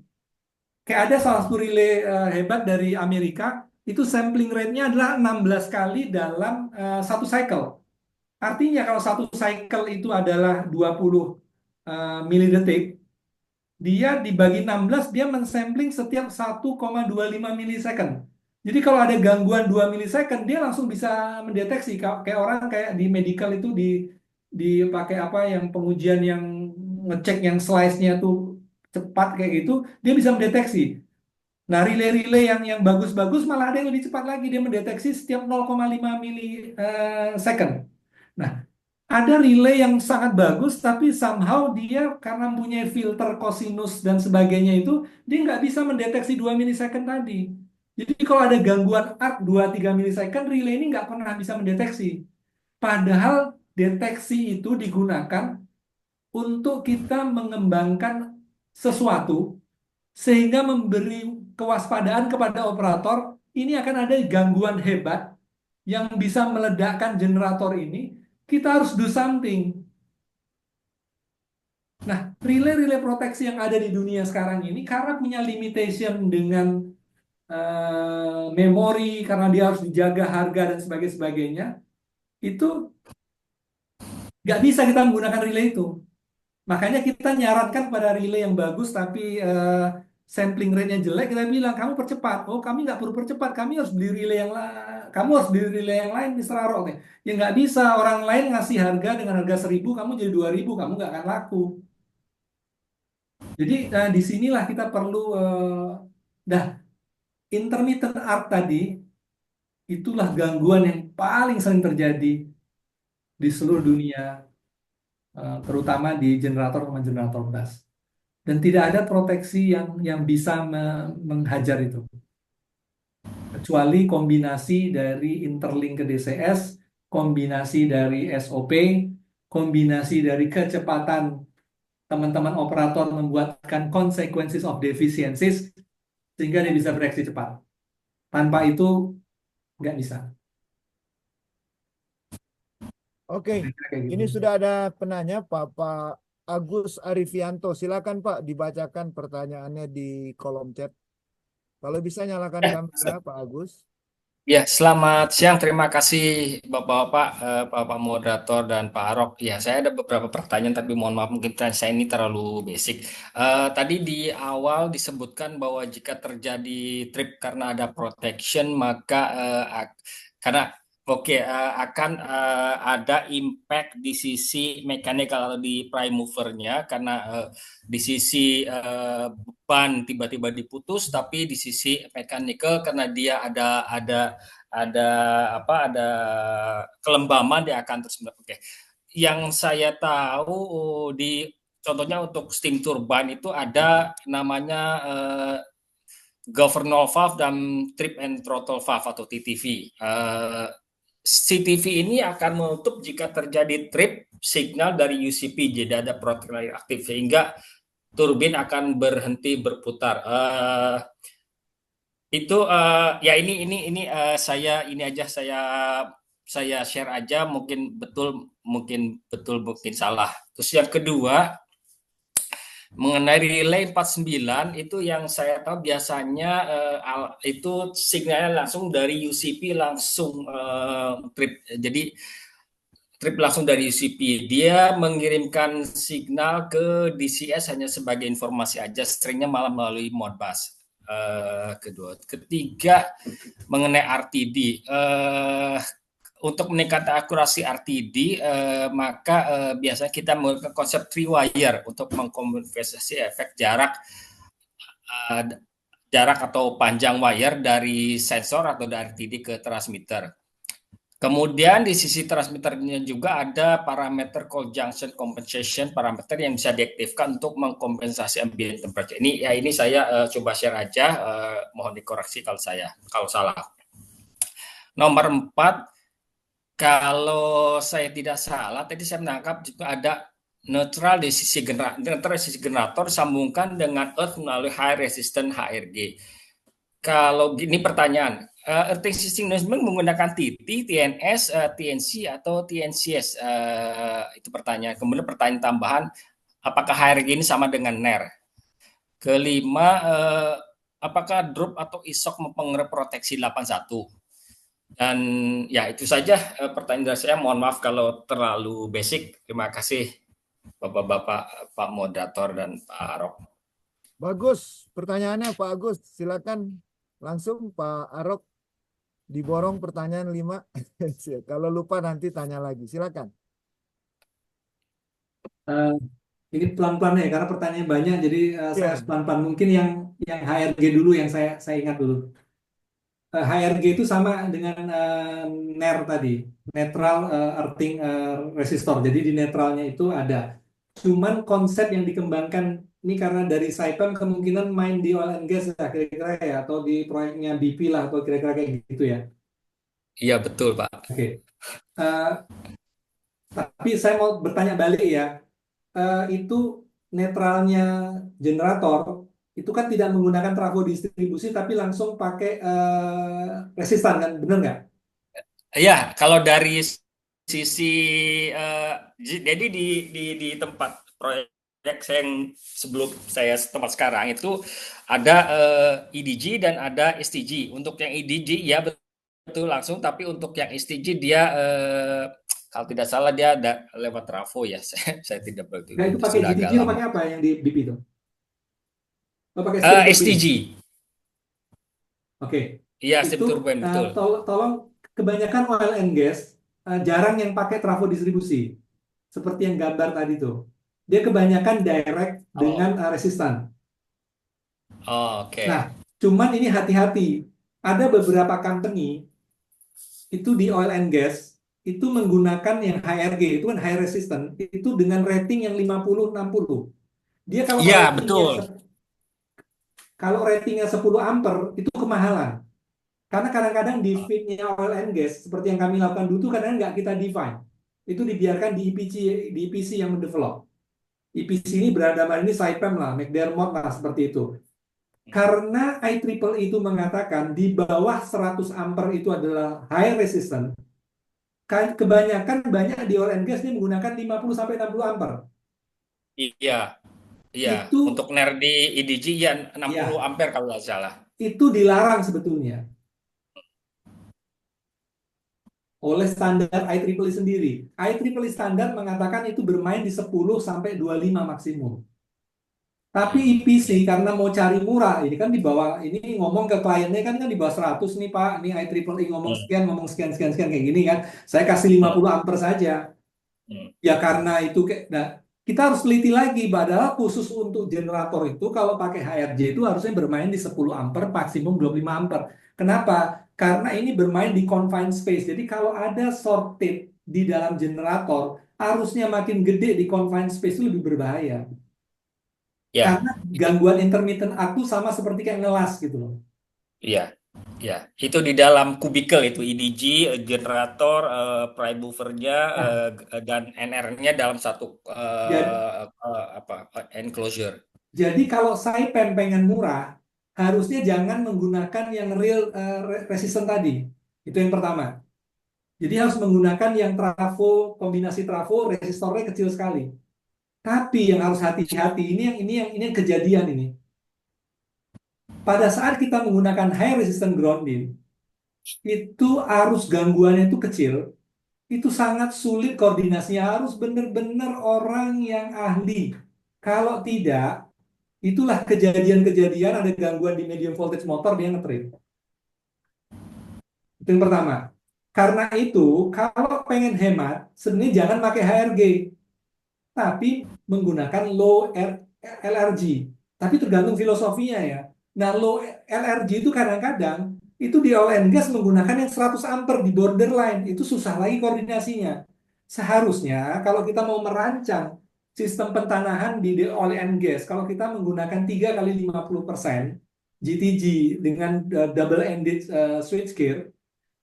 Kayak ada salah satu relay hebat dari Amerika, itu sampling rate-nya adalah 16 kali dalam satu cycle. Artinya kalau satu cycle itu adalah 20 milidetik, dia dibagi 16, dia mensampling setiap 1,25 milisecond. Jadi kalau ada gangguan 2 milisecond, dia langsung bisa mendeteksi. Kayak orang kayak di medical itu dipakai apa yang pengujian yang ngecek yang slice-nya tuh cepat kayak gitu, dia bisa mendeteksi. Nah, relay-relay yang bagus-bagus malah ada yang lebih cepat lagi, dia mendeteksi setiap 0,5 milisecond. Nah, ada relay yang sangat bagus, tapi somehow dia karena punya filter cosinus dan sebagainya itu, dia nggak bisa mendeteksi 2 milisecond tadi. Jadi kalau ada gangguan arc 2-3 milisecond, relay ini nggak pernah bisa mendeteksi. Padahal deteksi itu digunakan untuk kita mengembangkan sesuatu, sehingga memberi kewaspadaan kepada operator, ini akan ada gangguan hebat yang bisa meledakkan generator ini, kita harus do something. Nah, relay-relay proteksi yang ada di dunia sekarang ini karena punya limitation dengan memori, karena dia harus dijaga harga dan sebagainya, itu nggak bisa kita menggunakan relay itu. Makanya kita nyarankan pada relay yang bagus tapi sampling rate-nya jelek, kita bilang kamu percepat. Oh, kami nggak perlu percepat, kami harus beli relay yang kamu harus beli relay yang lain, Mr. Arok nih. Ya nggak bisa, orang lain ngasih harga dengan harga 1.000, kamu jadi 2.000, kamu nggak akan laku. Jadi disinilah kita perlu dah intermittent arc tadi, itulah gangguan yang paling sering terjadi di seluruh dunia, terutama di generator sama generator bus. Dan tidak ada proteksi yang bisa menghajar itu. Kecuali kombinasi dari interlink ke DCS, kombinasi dari SOP, kombinasi dari kecepatan teman-teman operator membuatkan consequences of deficiencies, sehingga dia bisa bereaksi cepat. Tanpa itu, nggak bisa. Oke, Kayak gitu. ini sudah ada penanya Pak Agus Arifianto. Silakan Pak dibacakan pertanyaannya di kolom chat. Kalau bisa nyalakan kamera Pak Agus. Ya, selamat siang. Terima kasih Bapak-Bapak, Bapak moderator dan Pak Arok. Ya, saya ada beberapa pertanyaan, tapi mohon maaf mungkin saya ini terlalu basic. Tadi di awal disebutkan bahwa jika terjadi trip karena ada protection, maka akan ada impact di sisi mechanical atau di prime movernya, karena di sisi ban tiba-tiba diputus, tapi di sisi mechanical karena dia ada kelembaman dia akan terus. Oke. Yang saya tahu contohnya untuk steam turbine itu ada namanya governor valve dan trip and throttle valve atau TTV. CTV ini akan menutup jika terjadi trip signal dari UCP, jadi ada protein aktif sehingga turbin akan berhenti berputar. Itu ya saya ini aja saya share aja mungkin betul mungkin salah. Terus yang kedua mengenai relay 49 itu yang saya tahu biasanya itu sinyalnya langsung dari UCP langsung trip. Jadi trip langsung dari UCP. Dia mengirimkan signal ke DCS hanya sebagai informasi aja, seringnya malah melalui Modbus. Ketiga mengenai RTD. Untuk meningkatkan akurasi RTD, maka biasanya kita menggunakan konsep three wire untuk mengkompensasi efek jarak atau panjang wire dari sensor atau dari RTD ke transmitter. Kemudian di sisi transmitternya juga ada parameter cold junction compensation parameter yang bisa diaktifkan untuk mengkompensasi ambient temperature. Ini saya coba share aja, mohon dikoreksi kalau salah. Nomor 4, kalau saya tidak salah, tadi saya menangkap juga ada neutral di sisi generator sambungkan dengan earth melalui high resistance HRG. Kalau ini pertanyaan, earthing system menggunakan TT, TNS, TNC atau TNCS? Itu pertanyaan. Kemudian pertanyaan tambahan, apakah HRG ini sama dengan NER? Kelima, apakah drop atau ISOC mempengaruhi proteksi 81? Dan ya itu saja pertanyaan dari saya. Mohon maaf kalau terlalu basic. Terima kasih Bapak-bapak, Pak Moderator dan Pak Arok. Bagus pertanyaannya Pak Agus. Silakan langsung Pak Arok diborong pertanyaan 5. Kalau lupa nanti tanya lagi. Silakan. Ini pelan-pelan ya, karena pertanyaannya banyak, jadi saya harus Iya. pelan-pelan. Mungkin yang HRG dulu yang saya ingat dulu. HRG itu sama dengan NER tadi, Netral Earthing Resistor. Jadi di netralnya itu ada. Cuman konsep yang dikembangkan ini karena dari Saipem kemungkinan main di oil and gas lah kira-kira ya, atau di proyeknya BP lah, atau kira-kira kayak gitu ya. Iya betul Pak. Oke. Tapi saya mau bertanya balik ya. Itu netralnya generator itu kan tidak menggunakan trafo distribusi tapi langsung pakai resistan kan, benar nggak? Iya, kalau dari sisi jadi di tempat proyek saya yang sebelum saya tempat sekarang itu ada EDG dan ada STG. Untuk yang EDG ya betul langsung, tapi untuk yang STG dia kalau tidak salah dia ada lewat trafo ya. Saya tidak begitu. Nah itu pakai Sudah agak GTG atau lama. pakai apa yang di BP itu? Oh, pakai steam turbine. STG. Oke. Iya, steam Itu turbine betul. tolong kebanyakan oil and gas jarang yang pakai trafo distribusi. Seperti yang gambar tadi tuh. Dia kebanyakan direct dengan resistan. Oke. Nah, cuman ini hati-hati. Ada beberapa company itu di oil and gas itu menggunakan yang HRG, itu kan high resistant, itu dengan rating yang 50-60. Dia Iya, betul. Kalau ratingnya 10 ampere itu kemahalan. Karena kadang-kadang di feed-nya oil and gas seperti yang kami lakukan dulu kadang-kadang nggak kita define. Itu dibiarkan di EPC yang mendevelop. EPC ini berada ini Saipem lah, McDermott lah seperti itu. Karena IEEE itu mengatakan di bawah 100 ampere itu adalah high resistant. Kebanyakan banyak di oil and gas ini menggunakan 50 sampai 60 ampere. Iya. Iya, Itu untuk NER di EDG ya 60 ya, ampere kalau nggak salah. itu dilarang sebetulnya oleh standar IEEE sendiri. IEEE standar mengatakan itu bermain di 10 sampai 25 maksimum. Tapi EPC karena mau cari murah, ini kan di bawah, ini ngomong ke kliennya kan di bawah 100 nih Pak, ini IEEE ngomong sekian kayak gini kan. Saya kasih 50 ampere saja. Ya karena itu nah, kita harus teliti lagi, padahal khusus untuk generator itu kalau pakai HRJ itu harusnya bermain di 10 ampere maksimum 25 ampere. Kenapa? Karena ini bermain di confined space. Jadi kalau ada shortage di dalam generator, arusnya makin gede di confined space itu lebih berbahaya. Ya, Karena gangguan intermittent arc sama seperti kayak ngelas gitu loh. iya. Ya, itu di dalam kubikel itu EDG, generator, pry buffernya dan NR-nya dalam satu enclosure. Jadi kalau Saipem pengen murah, harusnya jangan menggunakan yang real resistant tadi. Itu yang pertama. Jadi harus menggunakan yang trafo, kombinasi trafo, resistornya kecil sekali. Tapi yang harus hati-hati ini yang kejadian ini. Pada saat kita menggunakan high resistant grounding, itu arus gangguannya itu kecil, itu sangat sulit koordinasinya, harus benar-benar orang yang ahli. Kalau tidak, itulah kejadian-kejadian ada gangguan di medium voltage motor dia nge-trip. Itu yang pertama. Karena itu, kalau pengen hemat, sebenarnya jangan pakai HRG, tapi menggunakan low LRG. Tapi tergantung filosofinya ya. Nah, low LRG itu kadang-kadang itu di oil and gas menggunakan yang 100 ampere di borderline. Itu susah lagi koordinasinya. Seharusnya kalau kita mau merancang sistem pentanahan di oil and gas, kalau kita menggunakan 3 kali 50% GTG dengan double ended switchgear,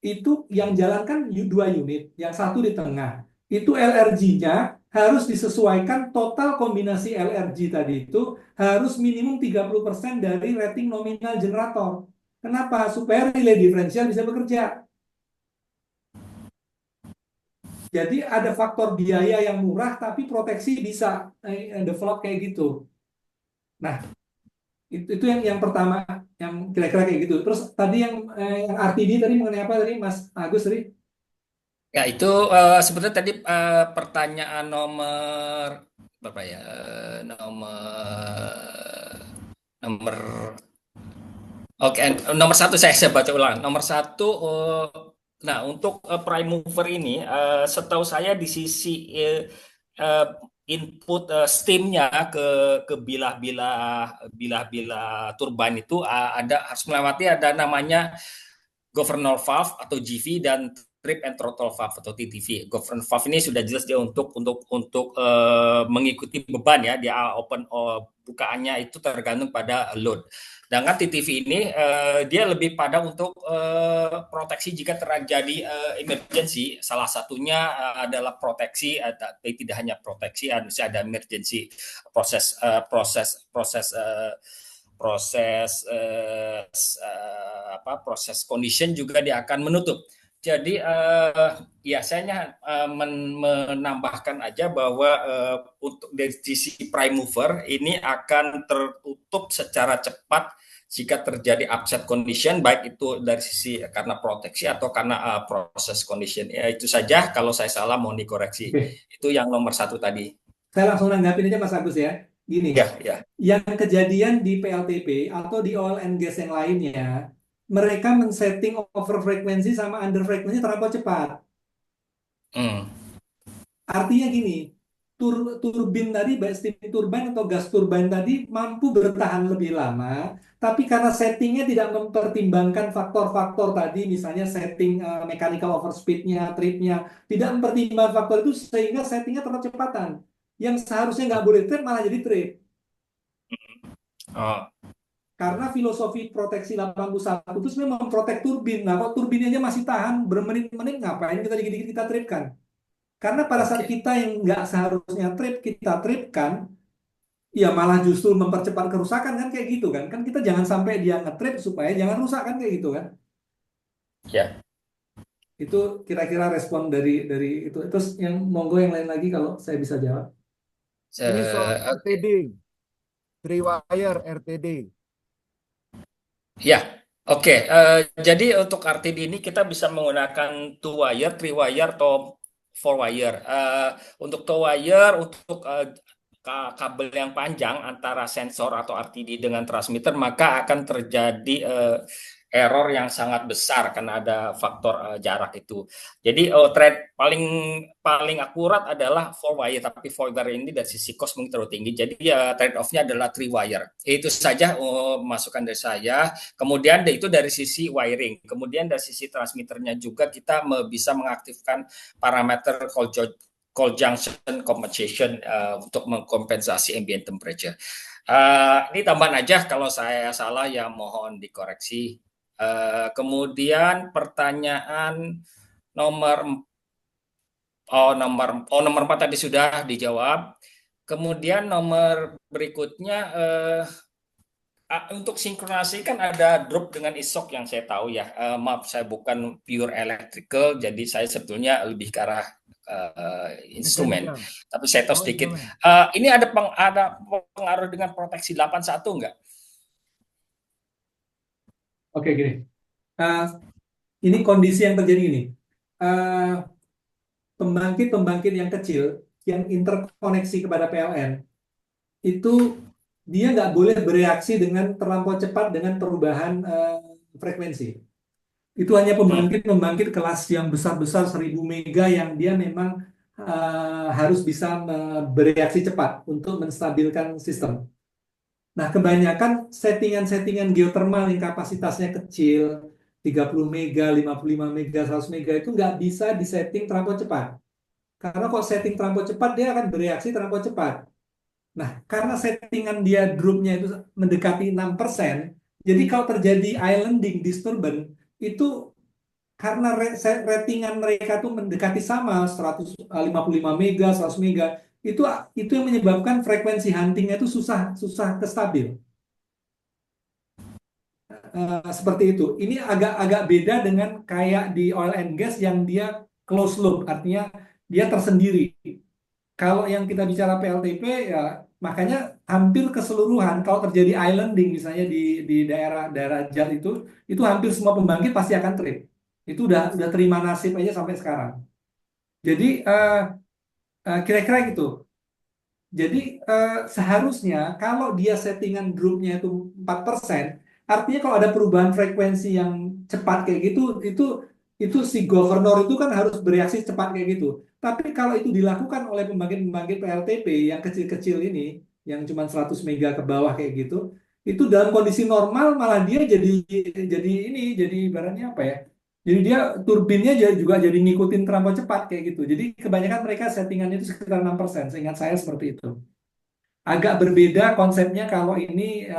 itu yang jalankan 2 unit, yang satu di tengah. Itu LRG-nya harus disesuaikan, total kombinasi LRG tadi itu harus minimum 30% dari rating nominal generator. Kenapa? Supaya relay diferensial bisa bekerja. Jadi ada faktor biaya yang murah, tapi proteksi bisa develop kayak gitu. Nah, itu yang pertama, yang kira-kira kayak gitu. Terus tadi yang RTD tadi mengenai apa tadi, Mas Agus tadi? Ya, itu sebetulnya tadi pertanyaan nomor berapa ya? Nomor Oke, nomor satu saya baca ulang. Nomor satu, nah untuk prime mover ini, setahu saya di sisi uh, input steamnya ke bilah-bilah turbine itu harus melewati ada namanya governor valve atau GV dan trip and throttle valve atau TTV. Governor valve ini sudah jelas dia untuk mengikuti beban ya, dia open bukaannya itu tergantung pada load. Sedangkan TTV ini dia lebih pada untuk proteksi jika terjadi emergency. Salah satunya adalah proteksi, tapi tidak hanya proteksi, ada emergency proses condition juga dia akan menutup. Jadi ya saya menambahkan aja bahwa untuk dari sisi prime mover ini akan tertutup secara cepat jika terjadi upset condition, baik itu dari sisi karena proteksi atau karena proses condition. Ya itu saja, kalau saya salah mohon dikoreksi. Oke. Itu yang nomor satu tadi. Saya langsung nanggapin aja Mas Agus ya. Gini, Ya. yang kejadian di PLTP atau di oil and gas yang lainnya, mereka men-setting over frekuensi sama under frekuensi terlalu cepat. Artinya gini, turbin tadi, baik steam turbine atau gas turbine tadi mampu bertahan lebih lama, tapi karena settingnya tidak mempertimbangkan faktor-faktor tadi, misalnya setting mechanical overspeed-nya, trip-nya, tidak mempertimbangkan faktor itu sehingga settingnya terlalu cepatan. Yang seharusnya nggak boleh trip malah jadi trip. Oh. Karena filosofi proteksi 81 itu sebenarnya memprotek turbin. Nah, kalau turbinnya aja masih tahan bermenit-menit, ngapain kita dikit-dikit kita tripkan? Karena pada saat kita yang nggak seharusnya trip, kita tripkan, ya malah justru mempercepat kerusakan kan kayak gitu kan. Kan kita jangan sampai dia nge-trip supaya jangan rusak kan kayak gitu kan. Ya. Itu kira-kira respon dari itu. Terus yang monggo yang lain lagi kalau saya bisa jawab. Ini soal RTD, 3-wire RTD. Ya, oke. Jadi untuk RTD ini kita bisa menggunakan 2-wire, 3-wire, atau 4-wire. Untuk 2-wire, untuk kabel yang panjang antara sensor atau RTD dengan transmitter, maka akan terjadi error yang sangat besar karena ada faktor jarak itu. Jadi trade paling akurat adalah 4-wire, tapi 4-wire ini dari sisi cost mungkin terlalu tinggi. Jadi trade off-nya adalah 3-wire. Itu saja masukan dari saya. Kemudian itu dari sisi wiring. Kemudian dari sisi transmitternya juga kita bisa mengaktifkan parameter cold junction compensation untuk mengkompensasi ambient temperature. Ini tambahan aja, kalau saya salah ya mohon dikoreksi. Kemudian pertanyaan nomor 4 tadi sudah dijawab. Kemudian nomor berikutnya Untuk sinkronasi kan ada drop dengan ISOC yang saya tahu ya. Maaf, saya bukan pure electrical, jadi saya sebetulnya lebih ke arah instrumen. Mechanical. Tapi saya tahu Oh, sedikit. instrumen. Ini ada pengaruh dengan proteksi 81 enggak? Oke, gini. Eh, ini kondisi yang terjadi ini. Pembangkit-pembangkit yang kecil yang interkoneksi kepada PLN itu dia nggak boleh bereaksi dengan terlampau cepat dengan perubahan frekuensi. Itu hanya pembangkit-pembangkit kelas yang besar-besar 1000 mega yang dia memang harus bisa bereaksi cepat untuk menstabilkan sistem. Nah, kebanyakan settingan-settingan geothermal yang kapasitasnya kecil, 30 mega, 55 mega, 100 mega itu nggak bisa disetting terlampau cepat. Karena kalau setting terlampau cepat, dia akan bereaksi terlampau cepat. Nah, karena settingan dia dropnya itu mendekati 6%, jadi kalau terjadi islanding disturbance, itu karena ratingan mereka tuh mendekati sama 155 mega, 100 mega, itu yang menyebabkan frekuensi huntingnya itu susah kestabil. Seperti itu. Ini agak beda dengan kayak di oil and gas yang dia closed loop, artinya dia tersendiri. Kalau yang kita bicara PLTP ya makanya hampir keseluruhan kalau terjadi islanding misalnya di daerah jar itu hampir semua pembangkit pasti akan trip. Itu udah terima nasib aja sampai sekarang. Jadi kira-kira gitu. Jadi seharusnya kalau dia settingan dropnya itu 4%, artinya kalau ada perubahan frekuensi yang cepat kayak gitu, itu si governor itu kan harus bereaksi cepat kayak gitu. Tapi kalau itu dilakukan oleh pembangkit-pembangkit PLTP yang kecil-kecil ini, yang cuma 100 mega ke bawah kayak gitu, itu dalam kondisi normal malah dia jadi ibaratnya apa ya? Jadi dia turbinnya juga jadi ngikutin terlampau cepat kayak gitu. Jadi kebanyakan mereka settingannya itu sekitar 6%. Seingat saya seperti itu. Agak berbeda konsepnya kalau ini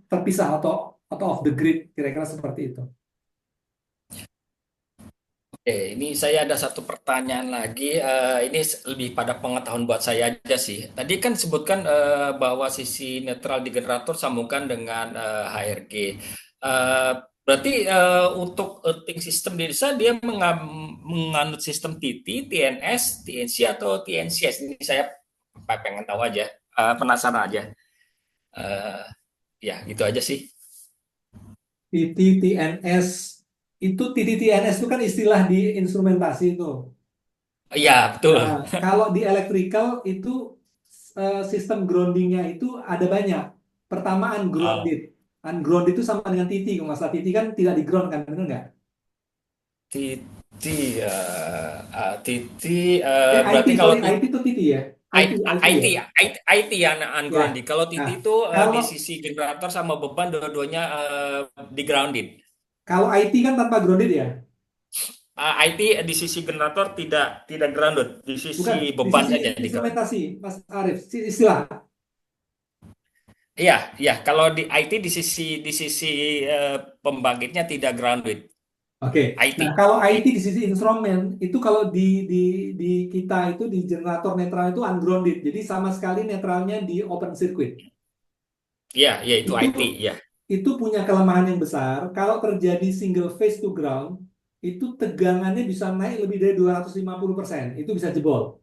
terpisah atau off the grid, kira-kira seperti itu. Oke, ini saya ada satu pertanyaan lagi. Ini lebih pada pengetahuan buat saya aja sih. Tadi kan sebutkan bahwa sisi netral di generator sambungkan dengan HRG. Eh, Berarti untuk earthing system di desa dia menganut sistem TT, TNS, TNC atau TNCS. Ini saya pengen tahu aja, penasaran aja. Ya, gitu aja sih. TTTNS TTTNS itu kan istilah di instrumentasi itu. Iya, betul. Nah, kalau di electrical itu sistem groundingnya itu ada banyak. Pertama ungrounded. Ungrounded itu sama dengan TT. Kalau nggak salah TT kan tidak di ground kan, benar nggak? TT, TT, IT, berarti kalau sorry, IT itu TT ya? IT ya? IT ya ungrounded. Ya. Kalau TT Nah, itu di kalau sisi generator sama beban dua-duanya di grounded. kalau IT kan tanpa grounded ya? IT di sisi generator tidak grounded, di Bukan, sisi di beban sisi saja di grounded. instrumentasi, Mas Arief, istilah. Iya, iya. Kalau di IT di sisi pembangkitnya tidak grounded. Oke. IT. Nah, kalau IT di sisi instrumen itu kalau di kita itu di generator netral itu ungrounded. Jadi sama sekali netralnya di open circuit. Iya, iya itu Itu IT, ya. itu punya kelemahan yang besar. Kalau terjadi single phase to ground, itu tegangannya bisa naik lebih dari 250%. Itu bisa jebol.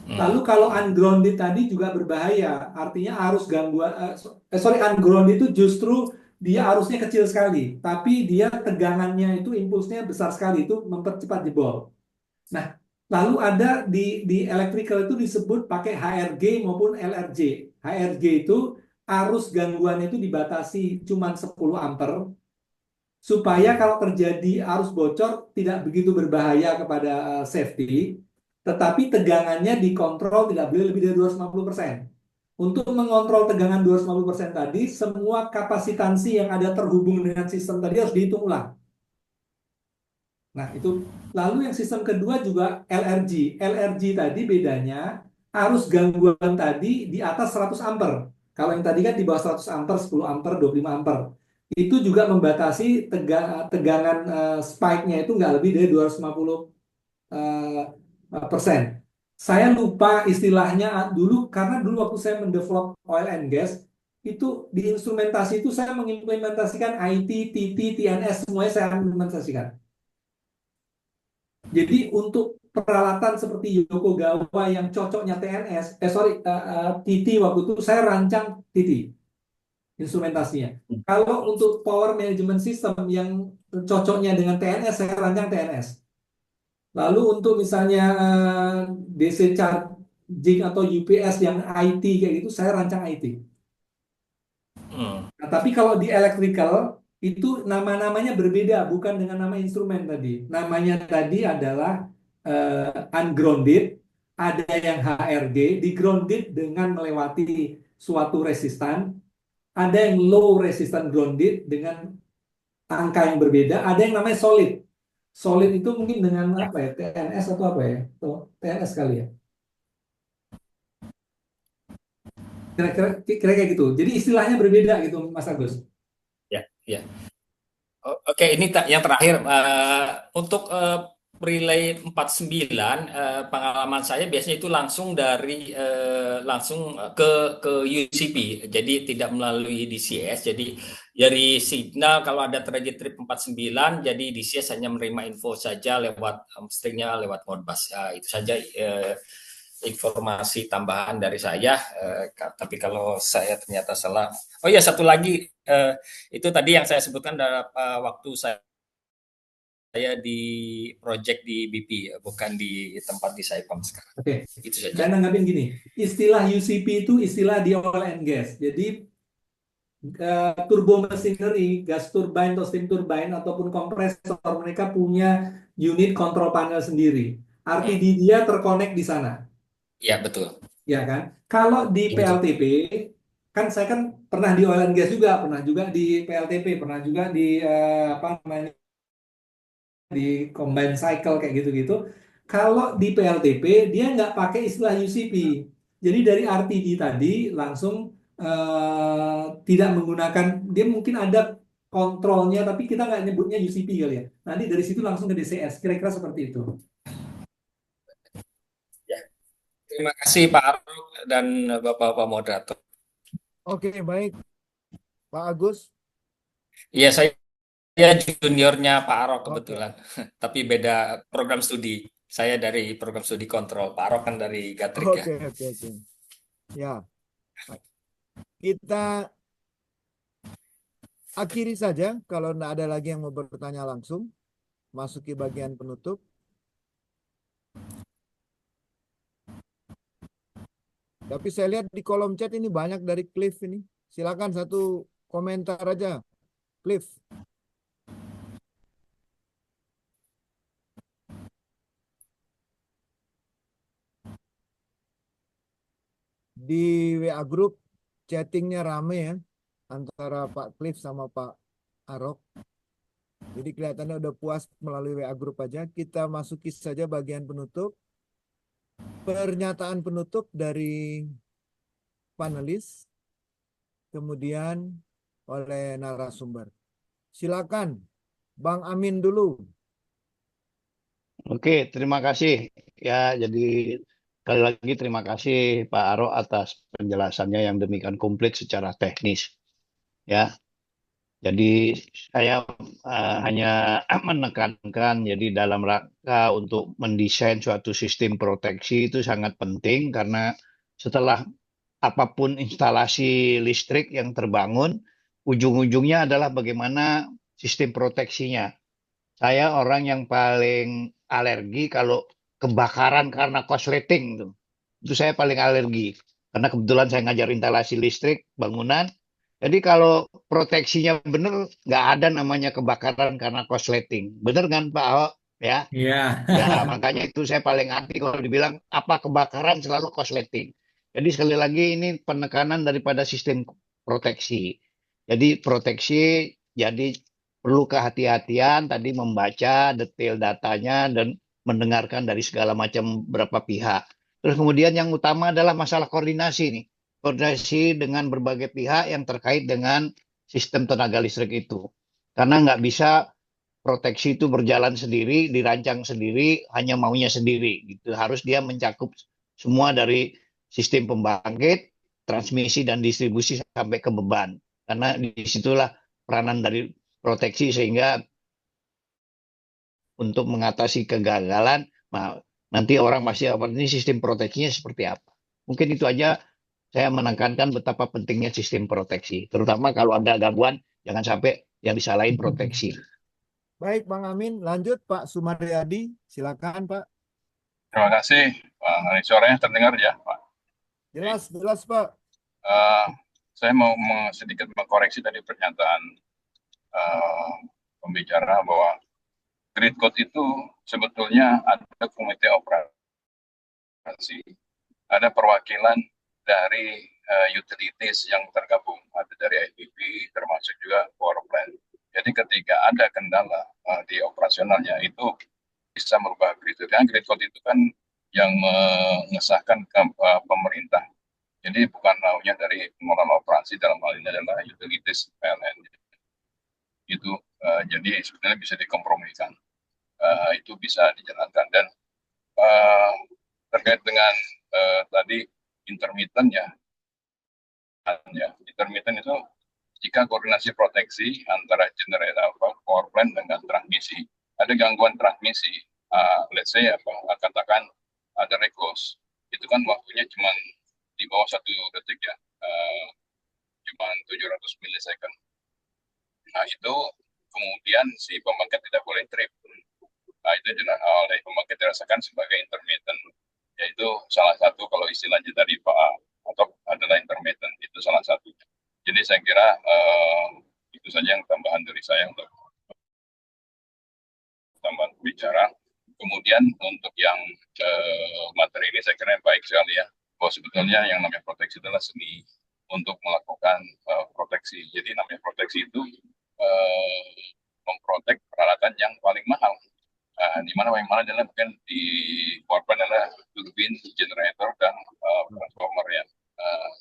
Lalu kalau ungrounded tadi juga berbahaya. Artinya arus gangguan, ungrounded itu justru dia arusnya kecil sekali, tapi dia tegangannya itu impulsnya besar sekali, itu mempercepat jebol. Nah, lalu ada di electrical itu disebut pakai HRG maupun LRG. HRG itu arus gangguannya itu dibatasi cuma 10 ampere supaya kalau terjadi arus bocor tidak begitu berbahaya kepada safety, tetapi tegangannya dikontrol tidak boleh lebih dari 250%. Untuk mengontrol tegangan 250% tadi, semua kapasitansi yang ada terhubung dengan sistem tadi harus dihitung ulang. Nah, itu. Lalu yang sistem kedua juga LRG. LRG tadi bedanya arus gangguan tadi di atas 100 ampere. Kalau yang tadi kan di bawah 100 ampere, 10 ampere, 25 ampere. Itu juga membatasi tegangan spike-nya itu nggak lebih dari 250 persen. Saya lupa istilahnya dulu, karena dulu waktu saya mendevelop oil and gas, itu di instrumentasi itu saya mengimplementasikan IT, TT, TNS semuanya saya implementasikan. Jadi untuk peralatan seperti Yokogawa yang cocoknya TNS, TT waktu itu saya rancang TT instrumentasinya. Kalau untuk power management system yang cocoknya dengan TNS, saya rancang TNS. Lalu untuk misalnya DC charging atau UPS yang IT kayak gitu, saya rancang IT. Nah, tapi kalau di electrical itu nama-namanya berbeda, bukan dengan nama instrumen tadi. Namanya tadi adalah ungrounded, ada yang HRG, di grounded dengan melewati suatu resistan, ada yang low resistant grounded dengan angka yang berbeda, ada yang namanya solid. Solid itu mungkin dengan apa ya? TNS atau apa ya? Atau TNS kali ya. Kira-kira kayak gitu. Jadi istilahnya berbeda gitu, Mas Agus. Ya, ya. Oke, ini yang terakhir untuk relay 49 pengalaman saya biasanya itu langsung ke UCP, jadi tidak melalui DCS. Jadi dari signal kalau ada trajek trip 49, jadi DCS hanya menerima info saja lewat stringnya lewat Modbus. Itu saja informasi tambahan dari saya. Tapi kalau saya ternyata salah, oh ya satu lagi. Itu tadi yang saya sebutkan waktu saya di project di BP, bukan di tempat di Saipem sekarang. Oke, Itu saja. saya nanggapin gini, istilah UCP itu istilah di oil and gas. Jadi turbo machinery, gas turbine atau steam turbine ataupun kompresor, mereka punya unit control panel sendiri. RTD dia terkonek di sana. Ya, betul. Ya kan? Kalau di Betul. PLTP, kan saya kan pernah di oil and gas juga, pernah juga di PLTP, pernah juga di apa namanya, di combine cycle kayak gitu-gitu. Kalau di PLTP dia nggak pakai istilah UCP. Jadi dari RTD tadi langsung tidak menggunakan, dia mungkin ada kontrolnya tapi kita nggak nyebutnya UCP kali ya. Nanti dari situ langsung ke DCS. Kira-kira seperti itu. Ya. Terima kasih Pak Arok dan Bapak-Bapak moderator. Oke, baik. Pak Agus. Iya, saya juniornya Pak Arok kebetulan, tapi beda program studi. Saya dari program studi kontrol, Pak Arok kan dari Gatrik ya. Oke. Ya, kita akhiri saja. Kalau tidak ada lagi yang mau bertanya langsung, masuki bagian penutup. Tapi saya lihat di kolom chat ini banyak dari Cliff ini. Silakan satu komentar aja, Cliff. Di WA Group chattingnya rame ya antara Pak Cliff sama Pak Arok. Jadi kelihatannya udah puas melalui WA Group aja. Kita masuki saja bagian penutup. Pernyataan penutup dari panelis, kemudian oleh narasumber. Silakan, Bang Amin dulu. Oke, terima kasih. Ya, jadi sekali lagi terima kasih Pak Aro atas penjelasannya yang demikian komplit secara teknis. Ya, jadi saya hanya menekankan, jadi dalam rangka untuk mendesain suatu sistem proteksi itu sangat penting karena setelah apapun instalasi listrik yang terbangun, ujung-ujungnya adalah bagaimana sistem proteksinya. Saya orang yang paling alergi kalau kebakaran karena korsleting tuh. Itu saya paling alergi. Karena kebetulan saya ngajar instalasi listrik bangunan. Jadi kalau proteksinya benar, nggak ada namanya kebakaran karena korsleting. Benar kan Pak Ahok? Ya, Iya. ya makanya itu saya paling anti kalau dibilang apa kebakaran selalu korsleting. Jadi sekali lagi ini penekanan daripada sistem proteksi. Jadi proteksi, jadi perlu kehati-hatian tadi membaca detail datanya dan mendengarkan dari segala macam berapa pihak. Terus kemudian yang utama adalah masalah koordinasi nih. Koordinasi dengan berbagai pihak yang terkait dengan sistem tenaga listrik itu. Karena nggak bisa proteksi itu berjalan sendiri, dirancang sendiri, hanya maunya sendiri gitu. Harus dia mencakup semua dari sistem pembangkit, transmisi dan distribusi sampai ke beban. Karena disitulah peranan dari proteksi sehingga untuk mengatasi kegagalan, nah, nanti orang pasti apa ini sistem proteksinya seperti apa. Mungkin itu aja saya menekankan betapa pentingnya sistem proteksi. Terutama kalau ada gangguan, jangan sampai yang disalahin proteksi. Baik, Bang Amin. Lanjut, Pak Sumaryadi. Silakan, Pak. Terima kasih, Pak. Suaranya terdengar ya, Pak. Jelas, jelas, Pak. Saya mau sedikit mengkoreksi tadi pernyataan pembicara bahwa grid code itu sebetulnya ada komite operasi, ada perwakilan dari utilities yang tergabung, ada dari IPP, termasuk juga power plant. Jadi ketika ada kendala di operasionalnya itu bisa merubah grid code. Karena grid code itu kan yang mengesahkan ke pemerintah. Jadi bukan maunya dari pengelola operasi, dalam hal ini adalah utilities PLN. Itu jadi sebenarnya bisa dikompromikan. Itu bisa dijalankan. Dan terkait dengan tadi intermittent ya, intermittent itu jika koordinasi proteksi antara generator power plant dengan transmisi, ada gangguan transmisi, let's say katakan ada reverse, itu kan waktunya cuma di bawah 1 detik ya, cuma 700 milisecond. Nah itu kemudian si pembangkit tidak boleh trip. Nah itu oleh pembangkit dirasakan sebagai intermittent, yaitu salah satu kalau istilahnya dari Pak atau adalah intermittent, itu salah satunya. Jadi saya kira itu saja yang tambahan dari saya untuk tambahan bicara. Kemudian untuk yang materi ini saya kira yang baik sekali ya, bahwa sebetulnya yang namanya proteksi adalah seni untuk melakukan proteksi. Jadi namanya proteksi itu memprotek peralatan yang paling mahal. Di mana paling mahal adalah mungkin di power plant adalah turbin, generator, dan transformer ya.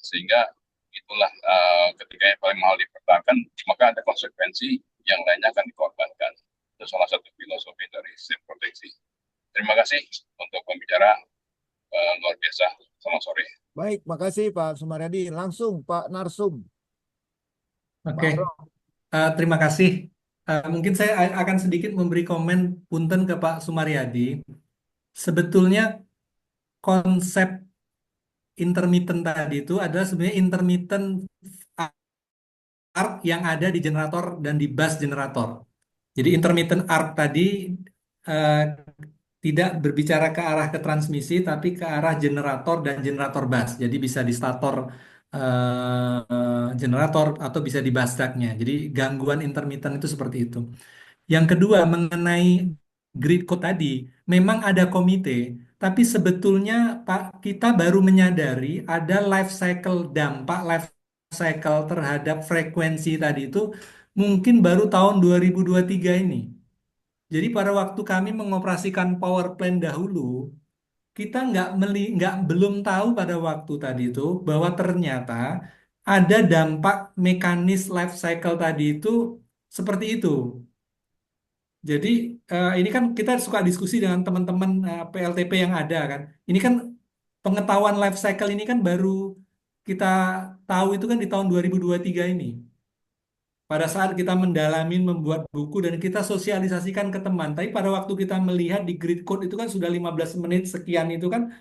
Sehingga itulah ketika yang paling mahal dipertahankan, maka ada konsekuensi yang lainnya akan dikorbankan. Itu salah satu filosofi dari sistem proteksi. Terima kasih untuk pembicara luar biasa. Selamat sore. Baik, makasih Pak Sumaryadi. Langsung Pak Narsum. Oke, Pak Arok. terima kasih. Mungkin saya akan sedikit memberi komen punten ke Pak Sumaryadi. Sebetulnya konsep intermittent tadi itu adalah sebenarnya intermittent arc yang ada di generator dan di bus generator. Jadi intermittent arc tadi eh, tidak berbicara ke arah ke transmisi, tapi ke arah generator dan generator bus. Jadi bisa di stator generator atau bisa di busdaknya. Jadi gangguan intermittent itu seperti itu. Yang kedua mengenai grid code tadi, memang ada komite, tapi sebetulnya Pak kita baru menyadari ada life cycle dampak life cycle terhadap frekuensi tadi itu mungkin baru tahun 2023 ini. Jadi pada waktu kami mengoperasikan power plant dahulu, kita belum tahu pada waktu tadi itu bahwa ternyata ada dampak mekanis life cycle tadi itu seperti itu. Jadi ini kan kita suka diskusi dengan teman-teman PLTP yang ada kan. Ini kan pengetahuan life cycle ini kan baru kita tahu itu kan di tahun 2023 ini. Pada saat kita mendalami membuat buku dan kita sosialisasikan ke teman. Tapi pada waktu kita melihat di grid code itu kan sudah 15 menit sekian itu kan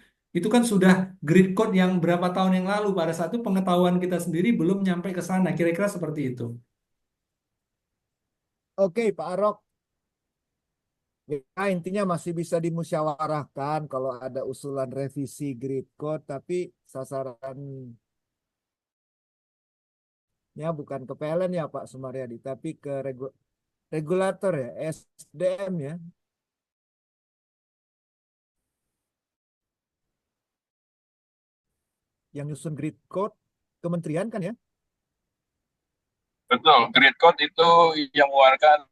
sudah grid code yang berapa tahun yang lalu. Pada saat itu pengetahuan kita sendiri belum nyampe ke sana. Kira-kira seperti itu. Oke, Pak Arok. Ya, intinya masih bisa dimusyawarahkan kalau ada usulan revisi grid code, tapi sasarannya bukan ke PLN ya Pak Sumaryadi, tapi ke regulator ya, SDM ya. Yang nyusun grid code kementerian kan ya? Betul, grid code itu yang mengeluarkan